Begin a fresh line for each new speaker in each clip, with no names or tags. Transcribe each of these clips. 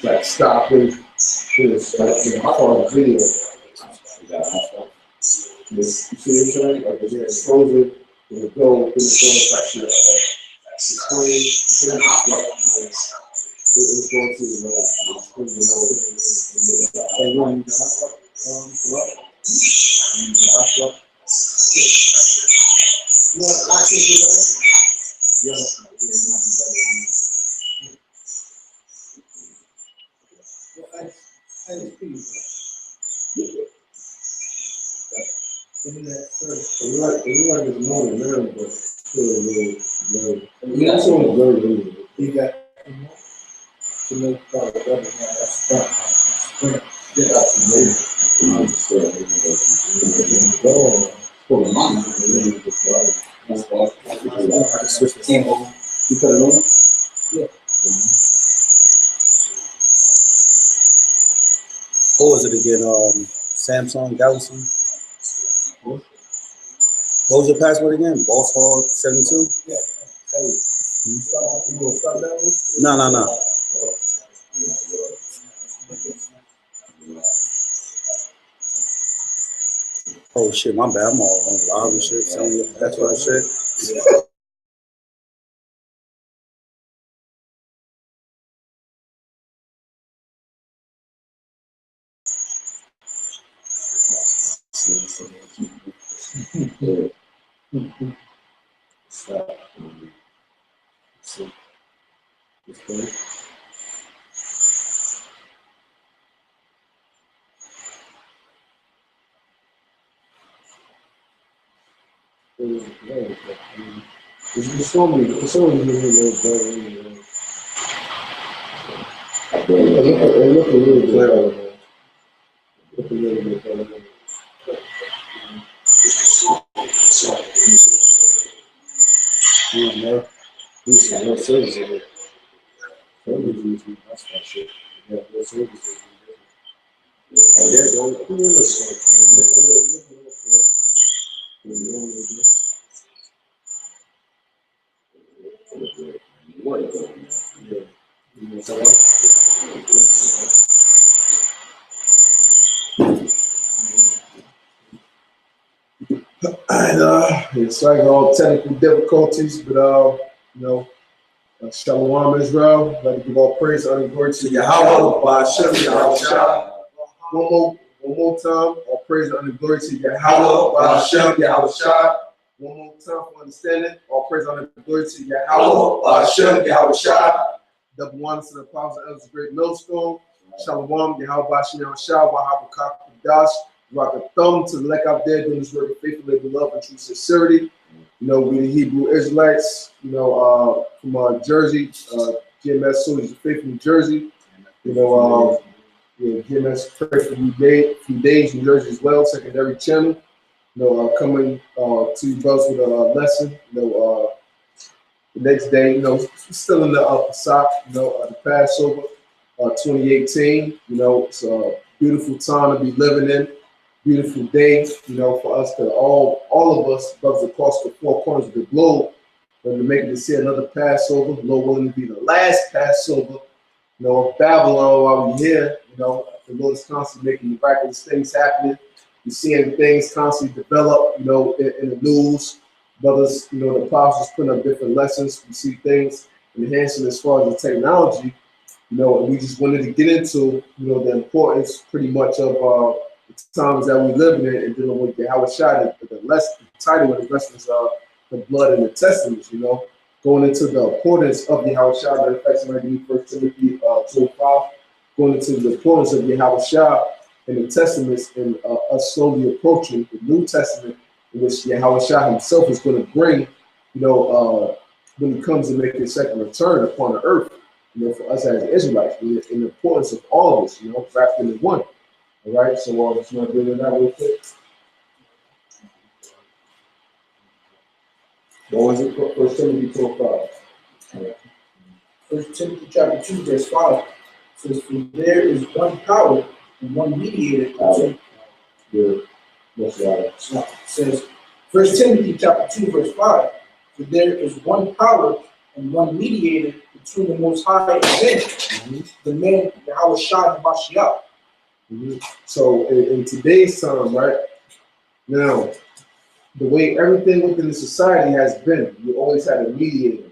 Like stopping this, like, I call it video. This, you see what I'm saying? Like, it's exposure, it'll go, it's going to
What was it again? Samsung Galaxy. What was your password again? Boss Hog 72? Yeah. No. Oh shit, my bad. I'm all on live and shit. Telling you that's what I said.
It's so many here. Look a little clearer. Look a little bit better. These are no services. That's my shit. Yeah, no services. It's like all technical difficulties, but you know, Shalawam Israel. I'd like to give all praise, honor, and glory to YAHAWAH. One more time, all praise, honor, and glory to YAHAWAH. One more time for understanding, all praise, honor, and glory to YAHAWAH. Double one to the apostles and elders of Great Millstone. Shalawam, YAHAWASHI, YAHAWAH, rock a thumb to the elect out there doing this work of faithfully, with love and true sincerity. You know, we the Hebrew Israelites, you know, from Jersey, GMS Soldiers of Faith from New Jersey. You know, GMS pray for few days, New Jersey as well, secondary channel. You know, coming to you brothers with a lesson. You know, the next day, you know, still in the Pesach, you know, the Passover 2018. You know, it's a beautiful time to be living in. Beautiful day, you know, for us to all of us, brothers across the four corners of the globe, to make it to see another Passover. Lord willing to be the last Passover, you know, of Babylon while we're here. You know, the Lord is constantly making miraculous things happening. You're seeing things constantly develop, you know, in the news. Brothers, you know, the apostles putting up different lessons. We see things enhancing as far as the technology, you know, and we just wanted to get into, you know, the importance pretty much of the times that we live in and dealing with YAHAWASHI, the title of the lessons are the blood and the testaments, you know, going into the importance of YAHAWASHI. Matter of fact, somebody give me 1 Timothy 2:5, going into the importance of YAHAWASHI and the testaments, and us slowly approaching the New Testament, in which YAHAWASHI himself is going to bring, you know, when he comes to make his second return upon the earth, you know, for us as Israelites, and the importance of all of this, you know, wrapped into one. All right, so just want to bring it out real quick. What was it? 1 Timothy 2:5.
1 Timothy chapter 2, verse 5 says, "For there is one power and one mediator between."
Good. That's right.
It says, 1 Timothy chapter 2, verse 5, "For there is one power and one mediator between the Most High and men, the man YAHAWASHI HaMashiach."
So in today's time, right now, the way everything within the society has been, you always had a mediator.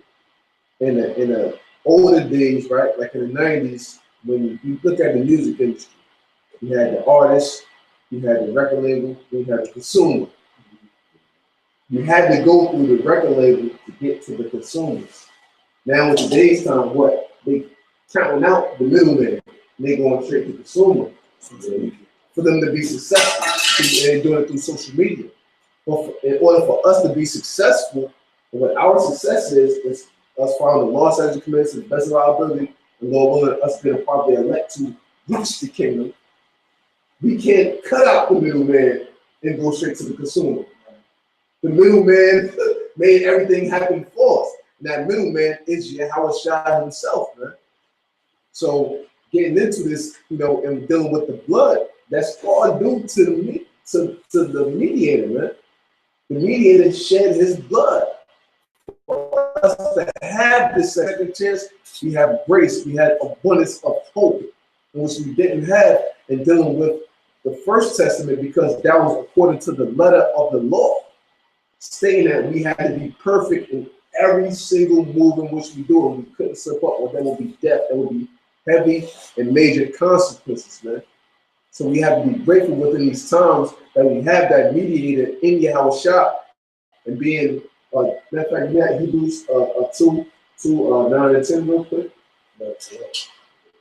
In the older days, right, like in the 90s, when you look at the music industry, you had the artist, you had the record label, you had the consumer. You had to go through the record label to get to the consumers. Now in today's time, what? They counting out the middleman, and they going straight to the consumer. For them to be successful, and doing it through social media. But in order for us to be successful, what our success is us following the law, statutes, and commandments to the best of our ability, and Lord willing, us being a part of the elect to reach the kingdom. We can't cut out the middleman and go straight to the consumer. The middleman made everything happen for us. And that middleman is YAHAWASHI himself, man. So getting into this, you know, and dealing with the blood, that's all due to the mediator, man. The mediator shed his blood. For us to have this second chance, we have grace, we had abundance of hope, which we didn't have in dealing with the First Testament, because that was according to the letter of the law, stating that we had to be perfect in every single move in which we do, and we couldn't slip up, or there would be death, there would be heavy and major consequences, man. So we have to be grateful within these times that we have that mediator in YAHAWASHI, and being, matter of fact, we had Hebrews 2, 9 and 10 real quick.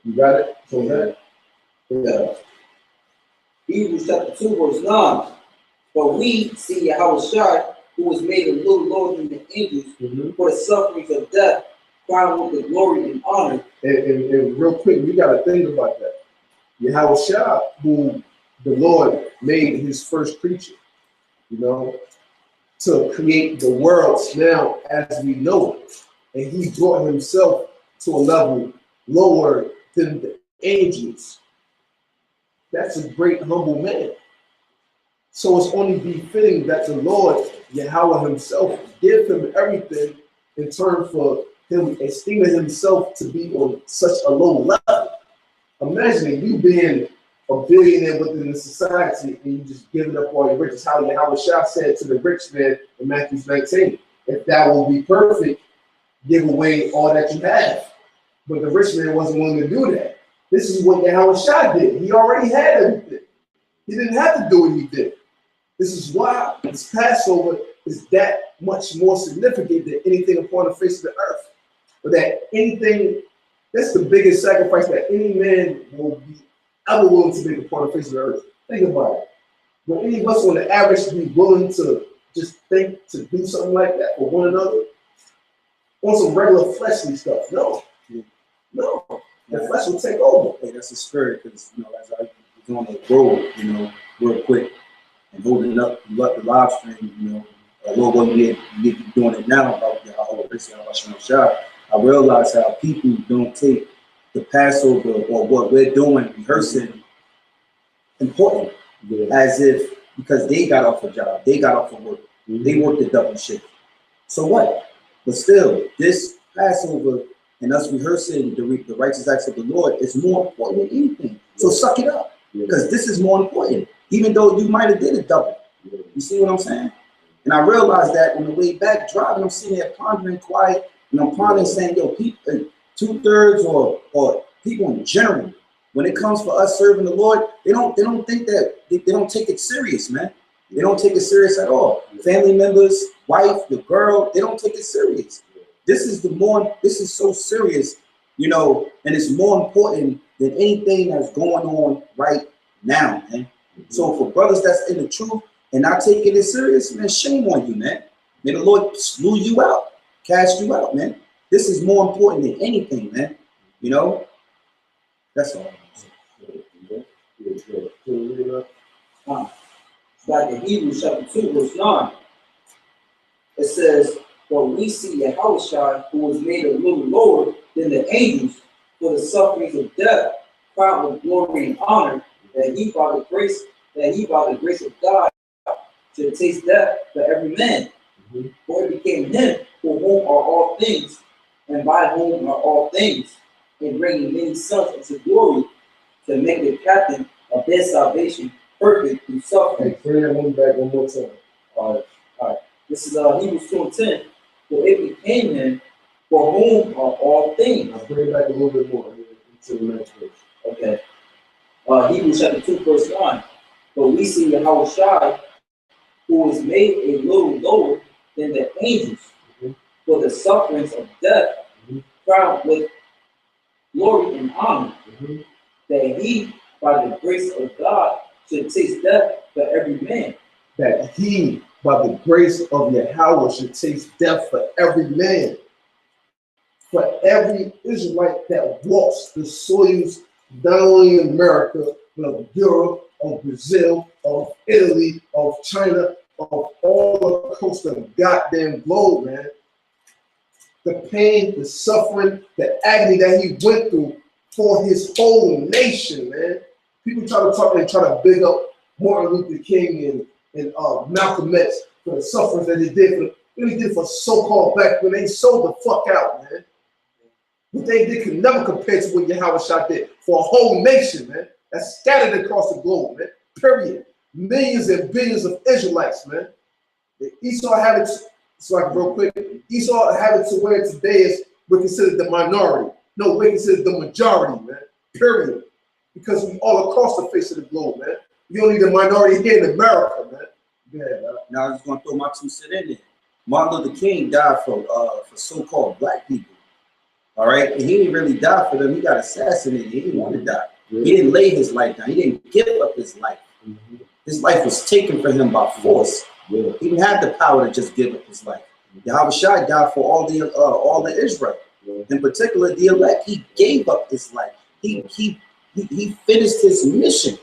You got it? So that, yeah.
Hebrews chapter 2, verse 9. "But we see YAHAWASHI, who was made a little lower than the angels, for the sufferings of death, crowned with the glory and honor."
And real quick, we got to think about that. YAHAWASHI, who the Lord made his first creature, you know, to create the worlds now as we know it. And he brought himself to a level lower than the angels. That's a great, humble man. So it's only befitting that the Lord, Yahweh himself, give him everything in turn for him esteeming himself to be on such a low level. Imagine you being a billionaire within the society and you just giving up all your riches. How YAHAWASHI said to the rich man in Matthew 19, "If thou will be perfect, give away all that you have." But the rich man wasn't willing to do that. This is what YAHAWASHI did. He already had everything. He didn't have to do what he did. This is why this Passover is that much more significant than anything upon the face of the earth. But that anything, that's the biggest sacrifice that any man will be ever willing to make upon the face of the earth. Think about it. Will any of us on the average be willing to just think to do something like that for one another? On some regular fleshly stuff? No. No. The flesh will take over.
Hey, that's the spirit, because, you know, as I was on the road, you know, real quick, and holding up the live stream, you know, Lord willing, we get doing it now about the YAHAWASHI. I realize how people don't take the Passover or what we're doing, rehearsing, important, as if because they got off a job, they got off of work, they worked a double shift. So what? But still, this Passover and us rehearsing the righteous acts of the Lord is more important than anything. So suck it up, because this is more important, even though you might have did it double. You see what I'm saying? And I realized that on the way back driving, I'm sitting there pondering quiet, and I'm pondering saying, yo, people, 2/3 or people in general, when it comes for us serving the Lord, they don't think that they don't take it serious, man. They don't take it serious at all. Family members, wife, the girl, they don't take it serious. This is so serious, you know, and it's more important than anything that's going on right now, man. So for brothers that's in the truth and not taking it serious, man, shame on you, man. May the Lord slew you out, cast you out, man. This is more important than anything, man. You know? That's all.
Back in Hebrews chapter 2, verse 9, it says, "For we see YAHAWASHI, who was made a little lower than the angels for the sufferings of death, crowned with glory and honor, that he by the grace of God should taste death for every man. For it became him for whom are all things, and by whom are all things, and bringing many sons into glory, to make the captain of their salvation perfect through suffering."
Hey, bring that one back one more time.
All right. This is Hebrews 2:10. For it became him for whom are all things.
I'll bring it back a little bit more into the next verse.
Okay. Hebrews chapter 2, verse 9. "For we see YAHAWASHI, who was made a little lower than the angels for the sufferings of death, crowned with glory and honor, that he, by the grace of God, should taste death for every man."
That he, by the grace of Yahweh, should taste death for every man. For every Israelite that walks the soils, not only in America, but of Europe, of Brazil, of Italy, of China, of all across the goddamn globe, man. The pain, the suffering, the agony that he went through for his whole nation, man. People try to talk and try to big up Martin Luther King and Malcolm X for the sufferings that they did for so-called black men. They sold the fuck out, man. What they did could never compare to what YAHAWASHI did for a whole nation, man. That's scattered across the globe, man. Period. Millions and billions of Israelites, man. Esau had it, so like real quick, Esau had it to where today is we're considered the minority. No, we're considered the majority, man. Period. Because we all across the face of the globe, man. You only the minority here in America, man. Yeah,
Now I'm just gonna throw my 2 cents in there. Martin Luther King died for so-called black people. All right, and he didn't really die for them. He got assassinated. He didn't want to die. He didn't lay his life down. He didn't give up his life. His life was taken from him by force. He didn't have the power to just give up his life. YAHAWASHI died for all the Israel, in particular the elect. He gave up his life. He finished his mission.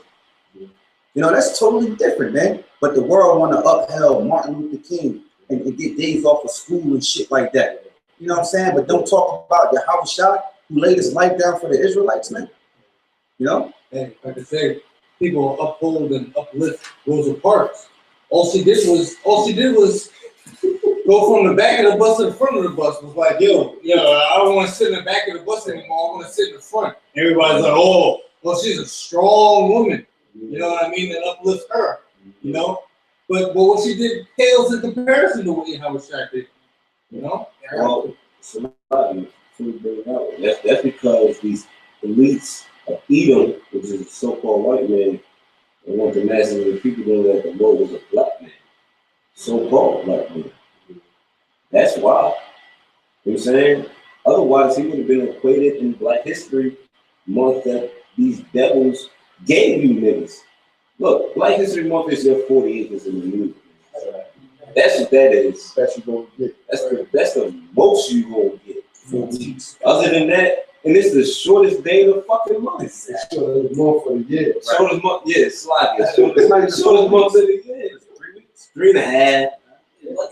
You know, that's totally different, man. But the world want to upheld Martin Luther King and get days off of school and shit like that. You know what I'm saying? But don't talk about YAHAWASHI, who laid his life down for the Israelites, man. You know?
And like I say, people uphold and uplift Rosa Parks. All she did was go from the back of the bus to the front of the bus. Was like, yo, I don't want to sit in the back of the bus anymore. I want to sit in the front. Everybody's like, oh, well, she's a strong woman. You know what I mean? And uplift her. You know? But what she did pales in comparison to what YAHAWASHI did. You know?
Well, somebody should bring it out. That's because these elites of Edom, which is a so-called white man, and want the masses of the people to know that the Lord was a black man. So-called black man. That's why. You know what I'm saying? Otherwise, he would have been equated in Black History Month that these devils gave you niggas. Look, Black History Month is your 40 acres in the news. That's what that is.
that's what you're gonna get.
That's the most you gonna get. Other than that, and it's the shortest day of the fucking month.
It's short more for the year. Right?
Shortest month, yeah, slide. It's not the shortest month of the year. It's 3 weeks, 3.5,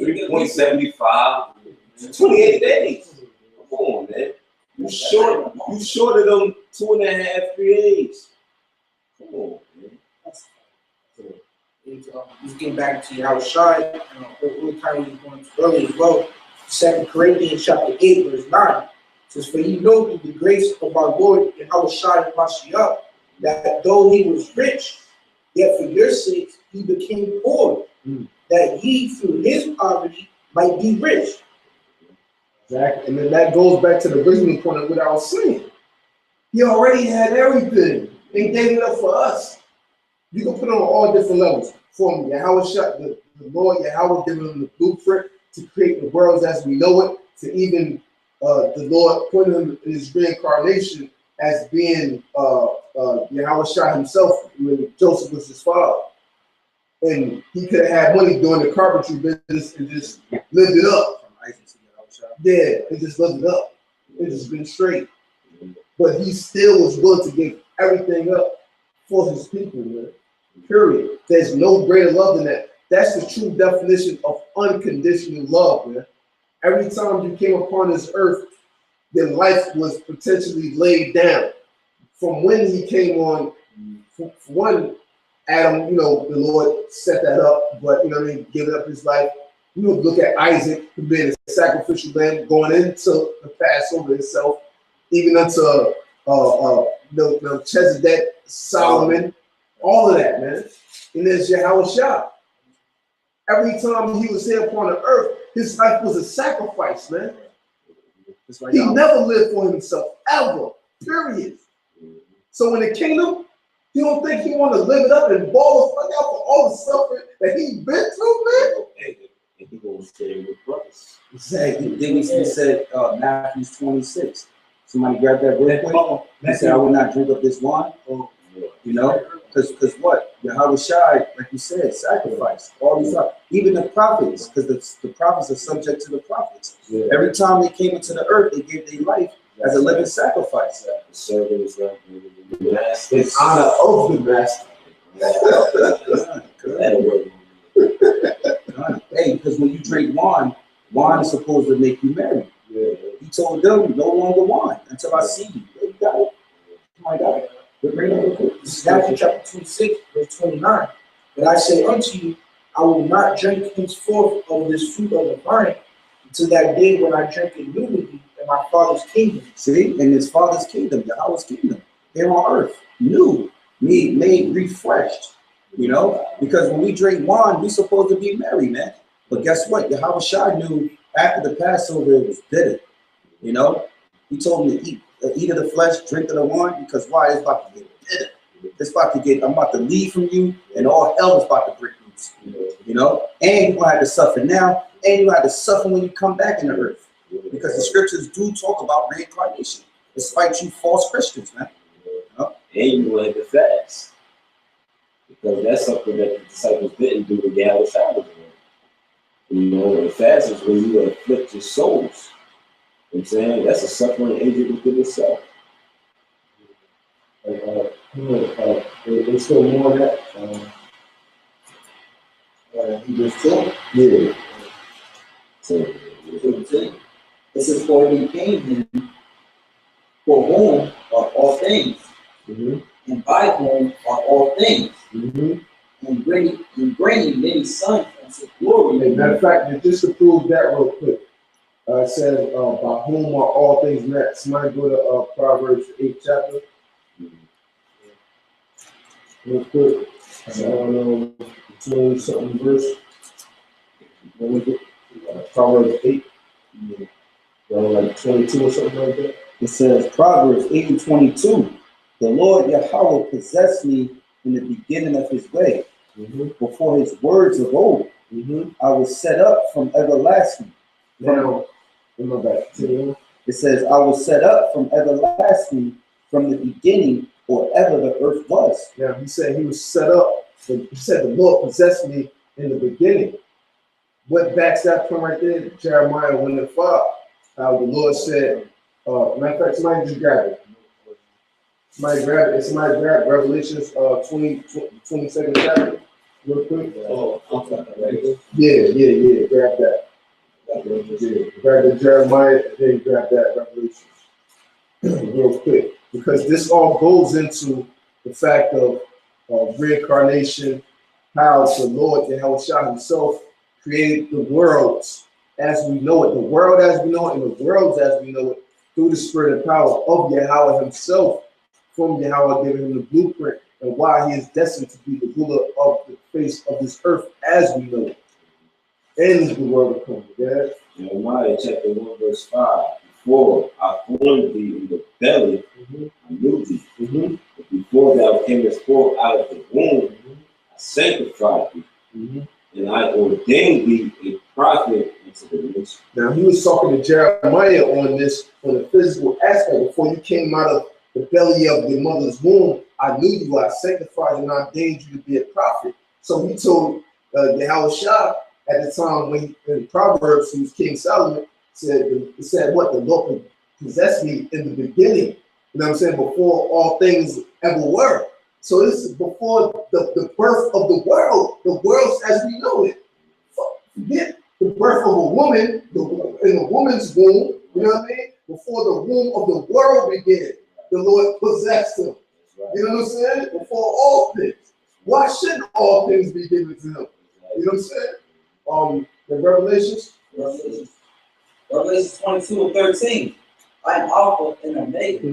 3.75, 28 days. Come on, man. You shorted them 2.5, 3 days. Come on, man.
He's getting back to YAHAWASHI, what time he's going to earlier as well. 2 Corinthians chapter 8, verse 9 says, "For ye know through the grace of our Lord YAHAWASHI Mashiach, that though he was rich, yet for your sakes he became poor, that ye through his poverty might be rich."
Exactly. And then that goes back to the original point of what I was saying. He already had everything. and gave it up for us. You can put it on all different levels. From Yahawah, the Lord Yahawah giving him the blueprint to create the worlds as we know it, to even the Lord putting him in his reincarnation as being Yahawah himself when Joseph was his father. And he could have had money doing the carpentry business and just lived it up. Yeah, he just lived it up. It just been straight. But he still was willing to give everything up for his people, man. Period. There's no greater love than that. That's the true definition of unconditional love, man. Every time you came upon this earth, your life was potentially laid down. From when he came on, for one, Adam, you know, the Lord set that up, but, you know what I mean, giving up his life. You know, look at Isaac, who being a sacrificial lamb, going into the Passover itself, even unto Melchizedek, Solomon, all of that, man. And there's Yahawah. Every time he was here upon the earth, his life was a sacrifice, man. He never lived for himself, ever, period. So in the kingdom, you don't think he want to live it up and ball the fuck out for all the suffering that he's been through, man?
And he gonna stay with Christ.
Exactly. Then he said, Matthew 26. Somebody grab that real quick. He said, I will not drink of this wine. You know? Because what? Yahawah, like you said, sacrifice. All these stuff. Even the prophets, because the prophets are subject to the prophets. Yeah. Every time they came into the earth, they gave their life as a living sacrifice.
The servants, the master.
It's honor of the master.
Hey, because when you drink wine, wine is supposed to make you merry. Yeah. He told them, no longer wine until I see you. You got it. Oh my God.
This is Matthew chapter 26, verse 29. But I say unto you, I will not drink henceforth of this fruit of the vine until that day when I drink it new with you in my Father's kingdom.
See, in his Father's kingdom, Yahweh's kingdom, here on earth, new, made refreshed. You know, because when we drink wine, we're supposed to be merry, man. But guess what? Yahawah knew after the Passover it was bitter. You know, he told him to eat of the flesh, drink of the wine, because why? It's about to get bitter. It's about to get, I'm about to leave from you, and all hell is about to break loose. You know, and you're gonna have to suffer now, and you have to suffer when you come back in the earth. Because the scriptures do talk about reincarnation, despite you false Christians, man. You know?
And you will have to fast. Because that's something that the disciples didn't do with Yahawah. You know, the fast is when you afflict your souls. You know what I'm saying? That's a suffering agent within itself.
There's still more of that.
He was told.
Yeah.
So, this is for he came him, for whom are all things, and by whom are all things, and bringing many sons unto glory.
As a matter of fact, just to prove that real quick, it says, by whom are all things met. Somebody go to Proverbs 8 chapter. Real quick. 20 something verse. What was it? Proverbs 8. Like 22 or something like that.
It says, Proverbs 8:22. The Lord Yahawah possessed me in the beginning of his way. Before his words of old, I was set up from everlasting.
Now,
it says, I was set up from everlasting, from the beginning, or ever the earth was.
Now, he said he was set up. He said the Lord possessed me in the beginning. What backs that point right there? Jeremiah 1:5. How the Lord said, matter of fact, somebody just grab it. Somebody grab it. Somebody grab Revelations 22nd chapter. Real quick. Yeah. Grab that. Grab the Jeremiah and then grab that Revelation. Real quick. Because this all goes into the fact of reincarnation, how the Lord Yahawah himself created the worlds as we know it, the world as we know it, and the worlds as we know it, through the spirit and power of Yahawah himself, from Yahawah giving him the blueprint and why he is destined to be the ruler of the face of this earth as we know it. And the world will come. Yeah.
Jeremiah chapter 1 verse 5. before I formed thee in the belly, I knew thee. But before thou camest forth out of the womb, I sanctified thee. And I ordained thee a prophet into the nation.
Now he was talking to Jeremiah on this, on the physical aspect. Before you came out of the belly of your mother's womb, I knew you, I sanctified and I ordained you to be a prophet. So he told YAHAWASHI at the time when in Proverbs, he was King Solomon, said what? The Lord possessed me in the beginning. You know what I'm saying? Before all things ever were. So this is before the birth of the world as we know it. Forget the birth of a woman in a woman's womb, you know what I mean? Before the womb of the world began, the Lord possessed him. You know what I'm saying? Before all things. Why shouldn't all things be given to him? You know what I'm saying? The Revelations
22:13. I am Alpha and Omega,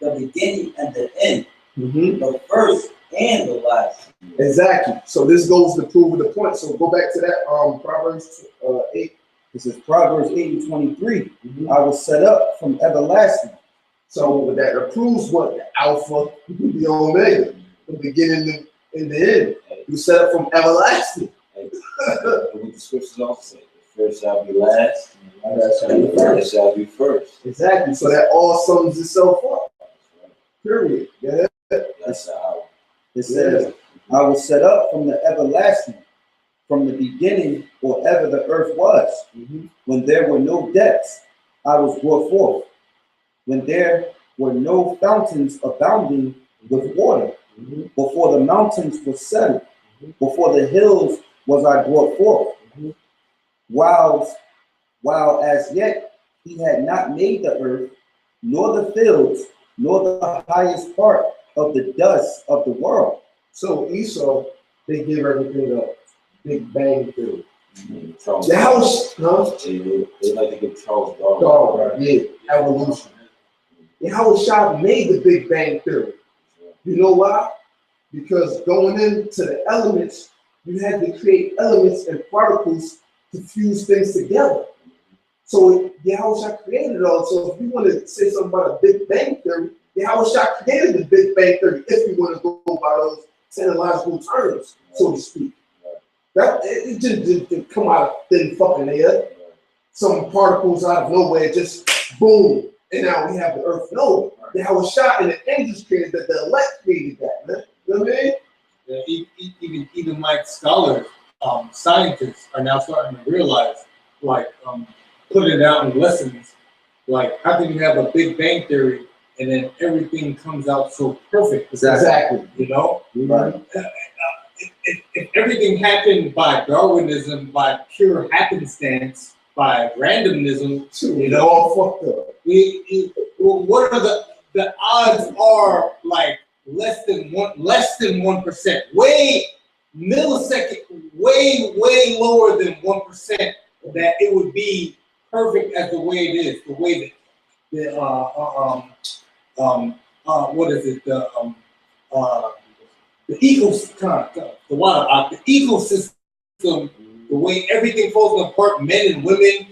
the beginning and the end, the first and the last.
Exactly. So this goes to prove the point. So go back to that Proverbs 8.
This is Proverbs 8:23. I was set up from everlasting.
So that proves what? The Alpha, the Omega, the beginning and the end. You set up from everlasting.
What the scriptures also say, the first shall be last,
and
the last shall be first.
Exactly. So that all sums itself up. Period. Yeah.
That's how
it says, I was set up from the everlasting, from the beginning or ever the earth was. When there were no depths, I was brought forth. When there were no fountains abounding with water, before the mountains were settled, before the hills was I brought forth. While as yet he had not made the earth, nor the fields, nor the highest part of the dust of the world.
So Esau, they give everything up. Big Bang Theory.
Charles
The house, huh?
They like to give Charles Darwin.
Darwin, yeah, evolution. YAHAWASHI made the Big Bang Theory. You know why? Because going into the elements, you had to create elements and particles to fuse things together. So YAHAWASHI created it all. So if you want to say something about a Big Bang Theory, YAHAWASHI created the Big Bang Theory, if you want to go by those technological terms, so to speak. That it just didn't come out of thin fucking air. Some particles out of nowhere, just boom, and now we have the Earth. No, YAHAWASHI and the angels created that. The elect created that, man. You know what I mean?
Yeah, even like scholars, scientists are now starting to realize, like, put it down in lessons, like how can you have a Big Bang Theory and then everything comes out so perfect?
Exactly.
You know?
Right.
If everything happened by Darwinism, by pure happenstance, by randomnism, you know,
all fucked up.
What are the odds are like less than 1%, way lower than 1% that it would be perfect as the way it is, the way that what is it, the ecosystem, the way everything falls apart, men and women,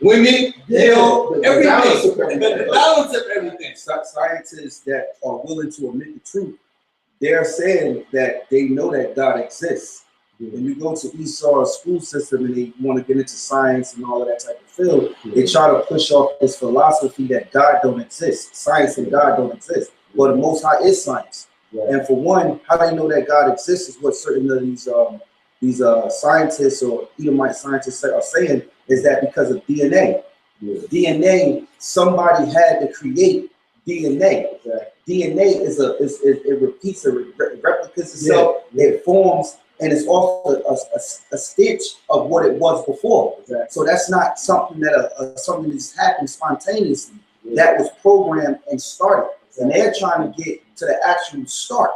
women, you know, everything, the balance of everything.
Scientists that are willing to admit the truth, they're saying that they know that God exists. When you go to Esau's school system and they want to get into science and all of that type of field, they try to push off this philosophy that God don't exist. Science and God don't exist. Well, the Most High is science. And for one, how they know that God exists is what certain of these scientists or Edomite scientists are saying, is that because of DNA. DNA, somebody had to create DNA. DNA it repeats, it replicates itself, it forms, and it's also a stitch of what it was before. So that's not something that something that just happened spontaneously. That was programmed and started. And they're trying to get to the actual start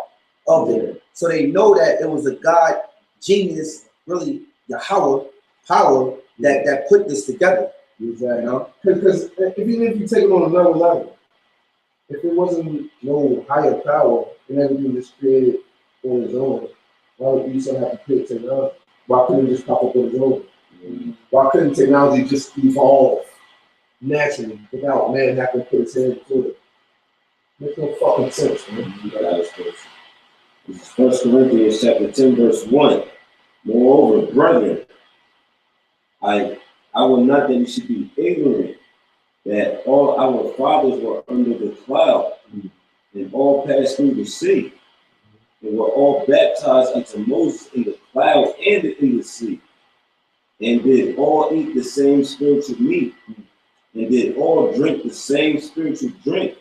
of it. So they know that it was a God genius, really Yahawah power that put this together.
You know? Because even if you take it on another level, if it wasn't no higher power and everything was created on its own, why would you still have to create technology? Why couldn't it just pop up on its own? Why couldn't technology just evolve naturally without man having to put his hand into it? Makes no fucking sense, man.
This is 1 Corinthians chapter 10, verse 1. Moreover, brethren, I will not that you should be ignorant that all our fathers were under the cloud, and all passed through the sea, and were all baptized unto Moses in the cloud and in the sea, and did all eat the same spiritual meat, and did all drink the same spiritual drink,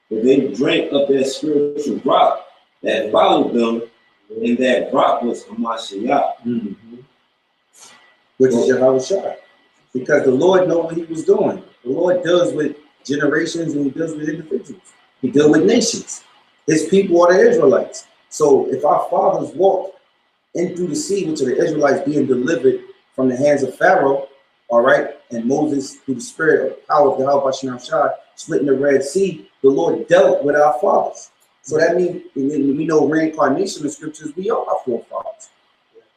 but they drank of that spiritual rock that followed them, and that rock was Hamashiach.
Which is YAHAWASHI. Because the Lord knew what he was doing. The Lord deals with generations and he deals with individuals. He deals with nations. His people are the Israelites. So if our fathers walked in through the sea, which are the Israelites being delivered from the hands of Pharaoh, all right, and Moses, through the spirit of power of the YAHAWASHI, splitting the Red Sea, the Lord dealt with our fathers. So that means, we know reincarnation in scriptures, we are our forefathers.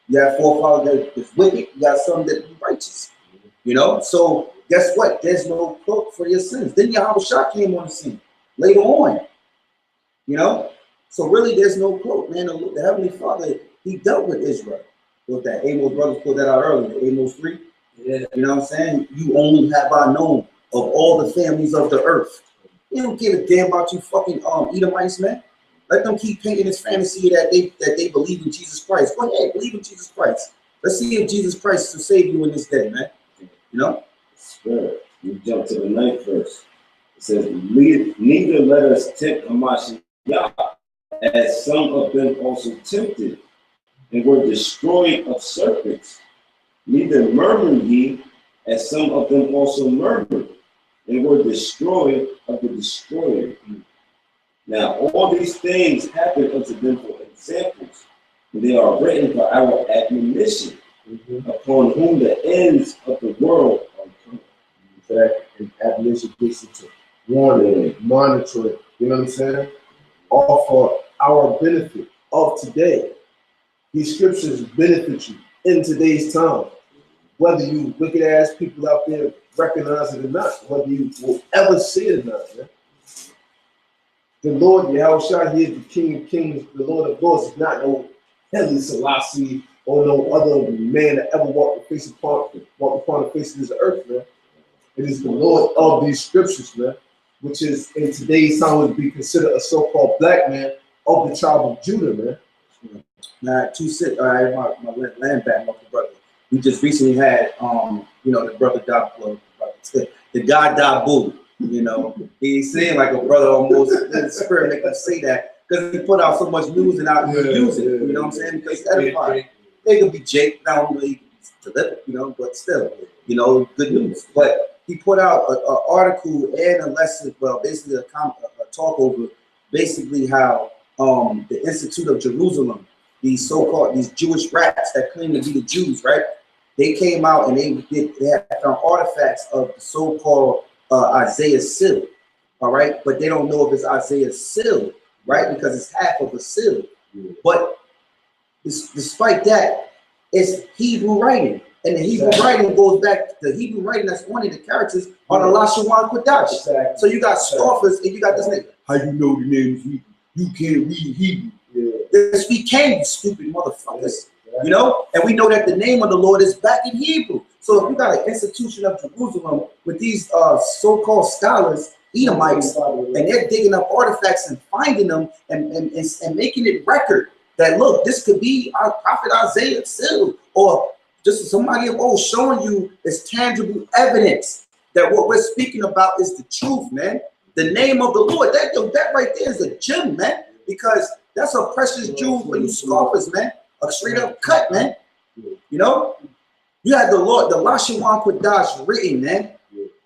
You have forefathers that's wicked, you got some that be righteous. You know, so guess what? There's no cloak for your sins. Then YAHAWASHI came on the scene later on. You know, so really there's no cloak, man. The Heavenly Father, he dealt with Israel. With that Amos brothers put that out earlier, Amos 3. Yeah. You know what I'm saying? You only have I known of all the families of the earth. You don't give a damn about you fucking Edomites, man. Let them keep painting this fantasy that they believe in Jesus Christ. Go ahead, believe in Jesus Christ. Let's see if Jesus Christ will save you in this day, man. You know?
Spirit. You jump to the 9th verse. It says, neither let us tempt Hamashiach, as some of them also tempted, and were destroyed of serpents. Neither murmur ye, as some of them also murmured, and were destroyed of the destroyer. Now all these things happen unto them for examples, and they are written for our admonition, upon whom the ends of the world are come.
That and admonition gets into warning, monitoring, you know what I'm saying? All for our benefit of today. These scriptures benefit you in today's time. Whether you wicked ass people out there recognize it or not, whether you will ever see it or not, man. The Lord, YAHAWASHI, he is the King of Kings, the Lord of Lords, is not no Haile Selassie or no other man that ever walked upon the face of this earth, man. It is the Lord of these scriptures, man, which is in today's time would be considered a so-called black man of the tribe of Judah, man.
Now, all right, my land back, my brother. We just recently had, you know, the brother the God Dabu, you know, he's saying like a brother almost. The spirit make him say that because he put out so much news and out use it. You know what I'm saying? Because everybody, they could be Jake, not only delivered, you know, but still, you know, good news. But he put out an article and a lesson, well, basically a talk over basically how the Institute of Jerusalem, these so-called Jewish rats that claim to be the Jews, right? They came out and they had found artifacts of the so-called Isaiah seal, all right? But they don't know if it's Isaiah seal, right? Because it's half of a seal. But despite that, it's Hebrew writing. And the Hebrew writing goes back, the Hebrew writing that's one of the characters on the LaShawan Kodash. So you got scoffers and you got this nigga. How you know the name is Hebrew? You can't read Hebrew. Yes, we can, you stupid motherfuckers. You know, and we know that the name of the Lord is back in Hebrew. So if you got an institution of Jerusalem with these so-called scholars, Edomites, and they're digging up artifacts and finding them and making it record that, look, this could be our prophet Isaiah still, or just somebody of old showing you as tangible evidence that what we're speaking about is the truth, man. The name of the Lord, that right there is a gem, man, because that's a precious jewel for you scoffers, man. A straight up cut, man. You know, you had the Lord, the LaShawan Kodash written, man,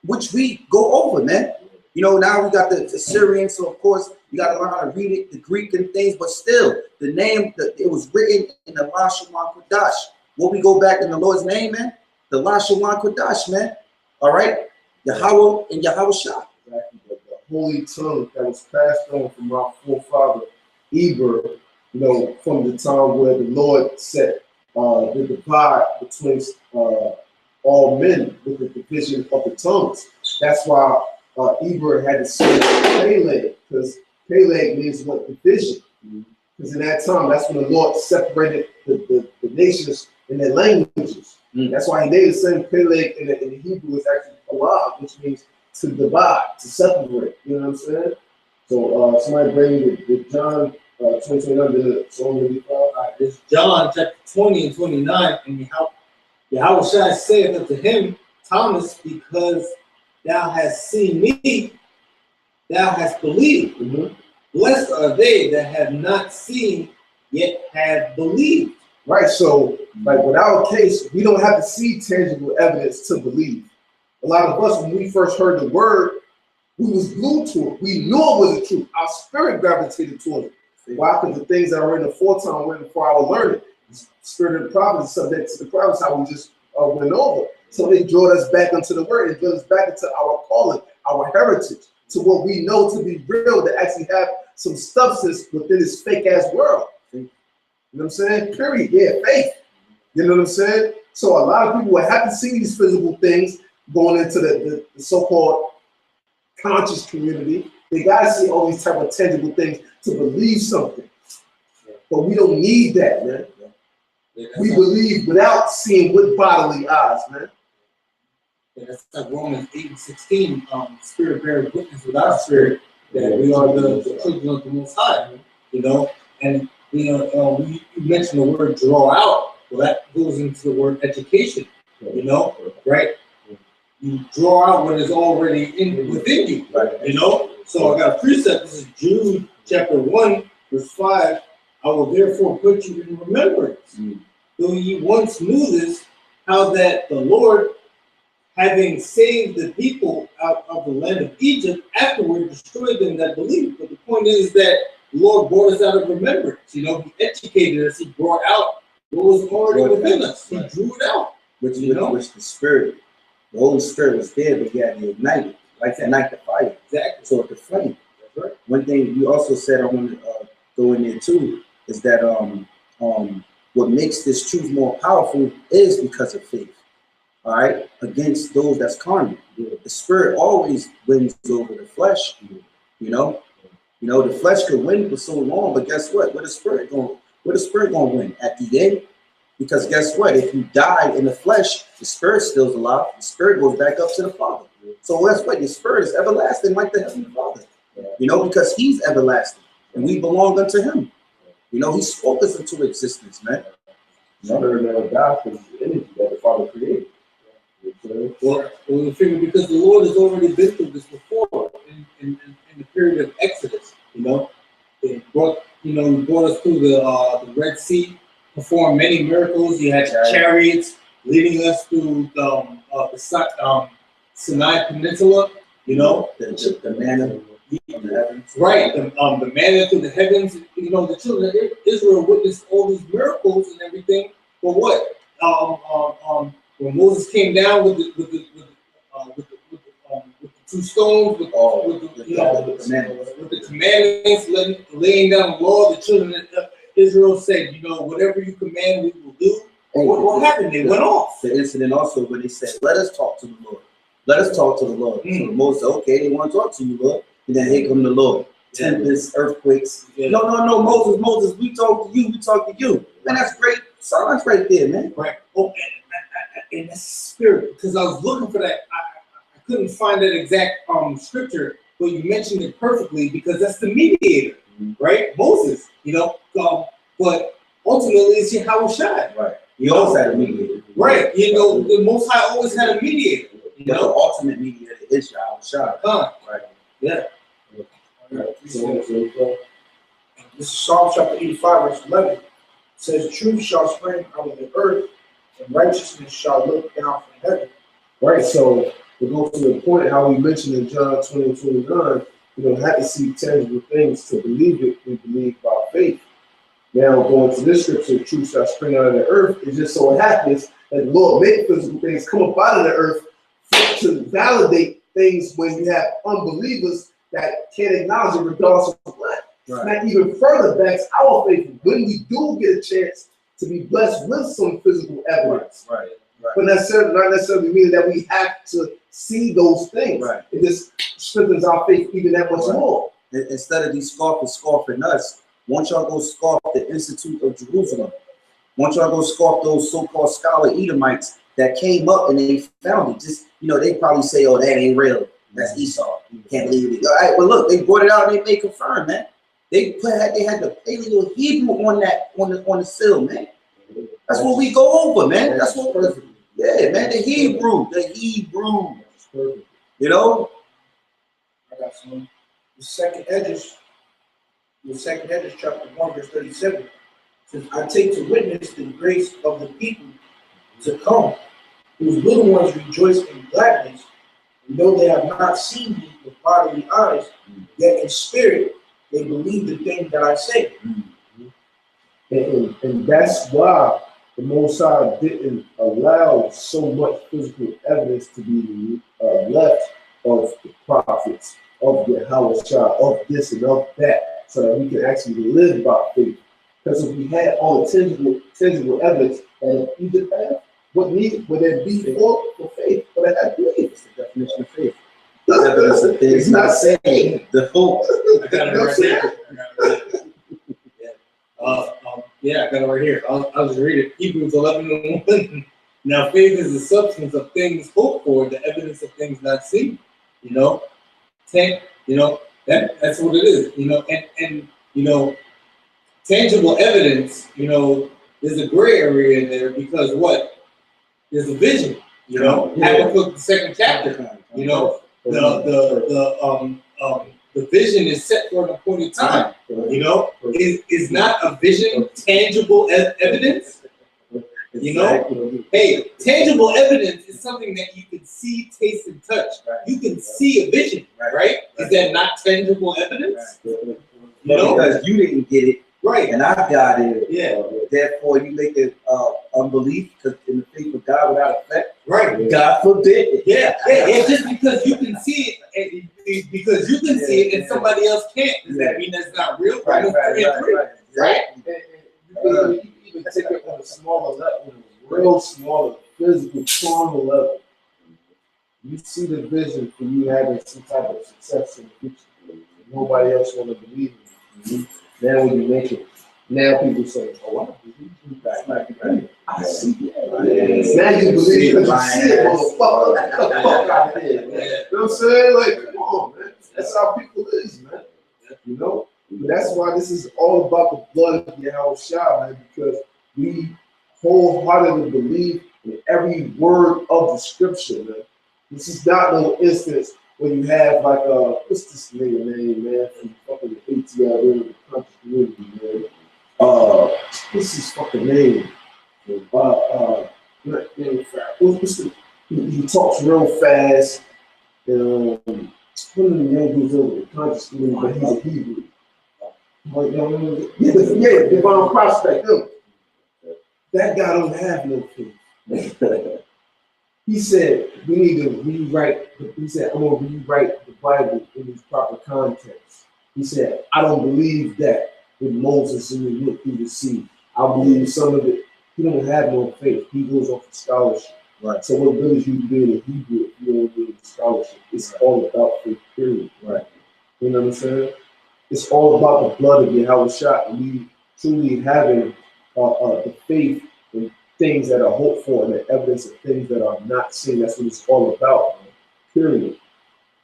which we go over, man. You know, now we got the Syrian, so of course you got to learn how to read it, the Greek and things, but still, the name, it was written in the LaShawan Kodash. When we go back in the Lord's name, man, the LaShawan Kodash, man. All right, Yahweh and YAHAWASHI.
Exactly, the holy tongue that was passed on from our forefather Eber, you know, from the time where the Lord set the divide between all men with the division of the tongues. That's why Eber had to say Peleg, because Peleg means what? Division. Because in that time, that's when the Lord separated the nations in their languages. That's why he named the same Peleg in the Hebrew is actually Palag, which means to divide, to separate. You know what I'm saying? So somebody bring the John 20:29 to Psalm 85.
It's John chapter 20 and 29, and Yahawashi saith unto him, Thomas, because thou hast seen me, thou hast believed. Blessed are they that have not seen, yet have believed.
Right, so like with our case, we don't have to see tangible evidence to believe. A lot of us, when we first heard the word, we was glued to it. We knew it was the truth. Our spirit gravitated toward it. Why? Because the things that are in the foretime were for our learning. The spirit of the prophets is subject to the prophets, how we just went over. So they drew us back into the word. It drew us back into our calling, our heritage, to what we know to be real, to actually have some substance within this fake ass world. You know what I'm saying? Period. Yeah, faith. You know what I'm saying? So a lot of people will have to see these physical things going into the so-called conscious community. They gotta see all these type of tangible things to believe something. But we don't need that, man. We believe without seeing with bodily eyes, man.
Yeah, that's like Romans 8:16. Spirit bears witness with our spirit that we are the children of the Most High. You know, and you mentioned the word draw out. Well, that goes into the word education. You know, right? You draw out what is already within you. You know. So I got a precept. This is Jude chapter 1, verse 5. I will therefore put you in remembrance, though ye once knew this, how that the Lord, having saved the people out of the land of Egypt, afterward destroyed them that believed. But the point is that the Lord brought us out of remembrance. You know, he educated us. He brought out what was already within us. He drew it out.
Which the Spirit, the Holy Spirit was there, but he had to ignite it, like to ignite the fire.
Exactly.
So the flame.
That's right.
One thing you also said I want to go in there too is that what makes this truth more powerful is because of faith. All right, against those that's carnal. The spirit always wins over the flesh. You know, the flesh could win for so long, but guess what? Where the spirit going to win at the end? Because guess what? If you die in the flesh, the spirit still's alive. The spirit goes back up to the Father. So guess what? Your spirit is everlasting, like the Heavenly Father. You know, because He's everlasting, and we belong unto Him. You know, He spoke us into existence, man.
Spirit never dies because it's the energy that the Father created.
Well, we figure because the Lord has already been through this before in the period of Exodus. You know, he brought us through the Red Sea, performed many miracles. He had chariots leading us through the Sinai Peninsula. You know,
the manna from the heavens.
Right, the manna through the heavens. You know, the children of Israel witnessed all these miracles and everything. For what? When Moses came down with the 2 stones, with the commandments, laying down the law, the children of Israel said, you know, whatever you command, we will do. What happened? They went off.
The incident also when they said, "Let us talk to the Lord. Let us talk to the Lord." So Moses said, "Okay, they want to talk to you, Lord." And then here come the Lord. Tempests, earthquakes. Yeah. No, Moses, we talk to you. We talk to you. Man, that's great. Silence right there, man.
Right. Oh, and that's spirit. Because I was looking for that. I couldn't find that exact scripture, but you mentioned it perfectly because that's the mediator, right? Moses, you know. But ultimately, it's Yahawashi.
Right. He always had a mediator.
Right. You know, the Most High always had a mediator. You know,
the ultimate mediator is Yahawashi.
Right. Yeah.
This is Psalm chapter 85, verse 11. It says, "Truth shall spring out of the earth, and righteousness shall look down from heaven."
Right, so to go to the point how we mentioned in John 20:29, you don't have to see tangible things to believe it. We believe by faith. Now, going to this scripture, truth shall spring out of the earth. It just so happens that the Lord made physical things come up out of the earth to validate things when you have unbelievers that can't acknowledge it regardless of what. Right. That even further backs our faith when we do get a chance to be blessed with some physical evidence.
Right.
but not necessarily meaning that we have to see those things.
Right.
It just strengthens our faith even that much more.
Instead of these scoffers scoffing us, won't y'all go scoff the Institute of Jerusalem? Won't y'all go scoff those so-called scholar Edomites that came up and they found it? Just, they probably say, oh, that ain't real. That's Esau. You can't believe it. All right, but look, they brought it out and they confirmed, man. They had the Paleo Hebrew on the seal, man. That's what we go over, man. That's what man, the Hebrew.
I got some. The second Edges, chapter 1, verse 37. Says, I take to witness the grace of the people to come, whose little ones rejoice in gladness, and though they have not seen me with bodily eyes, yet in spirit they believe the thing that I say.
And that's why the Most High didn't allow so much physical evidence to be left of the prophets, of YAHAWASHI, of this and of that, so that we can actually live by faith. Because if we had all the tangible evidence that Egypt had, would there be for faith? But it had belief.
It's the definition of faith. Evidence of things
It's not saying
the hope.
I got it right here. I got it right here. I'll just read it. Hebrews 11:1. Now faith is the substance of things hoped for, the evidence of things not seen. That's what it is. And tangible evidence, there's a gray area in there because what? There's a vision, Habakkuk, the second chapter, the vision is set for an appointed time, is not a vision tangible evidence? Hey, tangible evidence is something that you can see, taste, and touch. You can see a vision, right? Is that not tangible evidence?
Because you didn't get it,
right?
And I got it.
Yeah.
Therefore, you make it unbelief because in the faith of God without effect.
Right.
God forbid.
Yeah. It's just because you can see it, and somebody else can't. Does that mean that's not real?
Right.
You even take it on a smaller level, real smaller, physical, carnal level. You see the vision for you having some type of success in the future. Nobody else want to believe in you. Now when you make it, now people say, "Oh, I believe you guys." I see it. Now you believe because you see it. Motherfucker, get the fuck out of here, man. You know what I'm saying? Like, come on, man. That's how people is, man. But that's why this is all about the blood of YAHAWASHI, man, because we wholeheartedly believe in every word of the scripture, man. This is not no instance when you have like what's this nigga name, man, from fucking the ATL, the country community, man. What's his fucking name? He talks real fast. One of the young dudes over the conscious community, but he's a Hebrew. Yeah, Divine Prospect. That guy don't have no faith. He said we need to rewrite. He said I'm gonna rewrite the Bible in its proper context. He said I don't believe that with Moses and we look through the sea. I believe some of it. He don't have no faith. He goes off of scholarship. Right. So what good is you being a Hebrew if you don't need scholarship? It's all about faith, period. Right. You know what I'm saying? It's all about the blood of YAHAWASHI and we truly having the faith in things that are hoped for and the evidence of things that are not seen. That's what it's all about, period.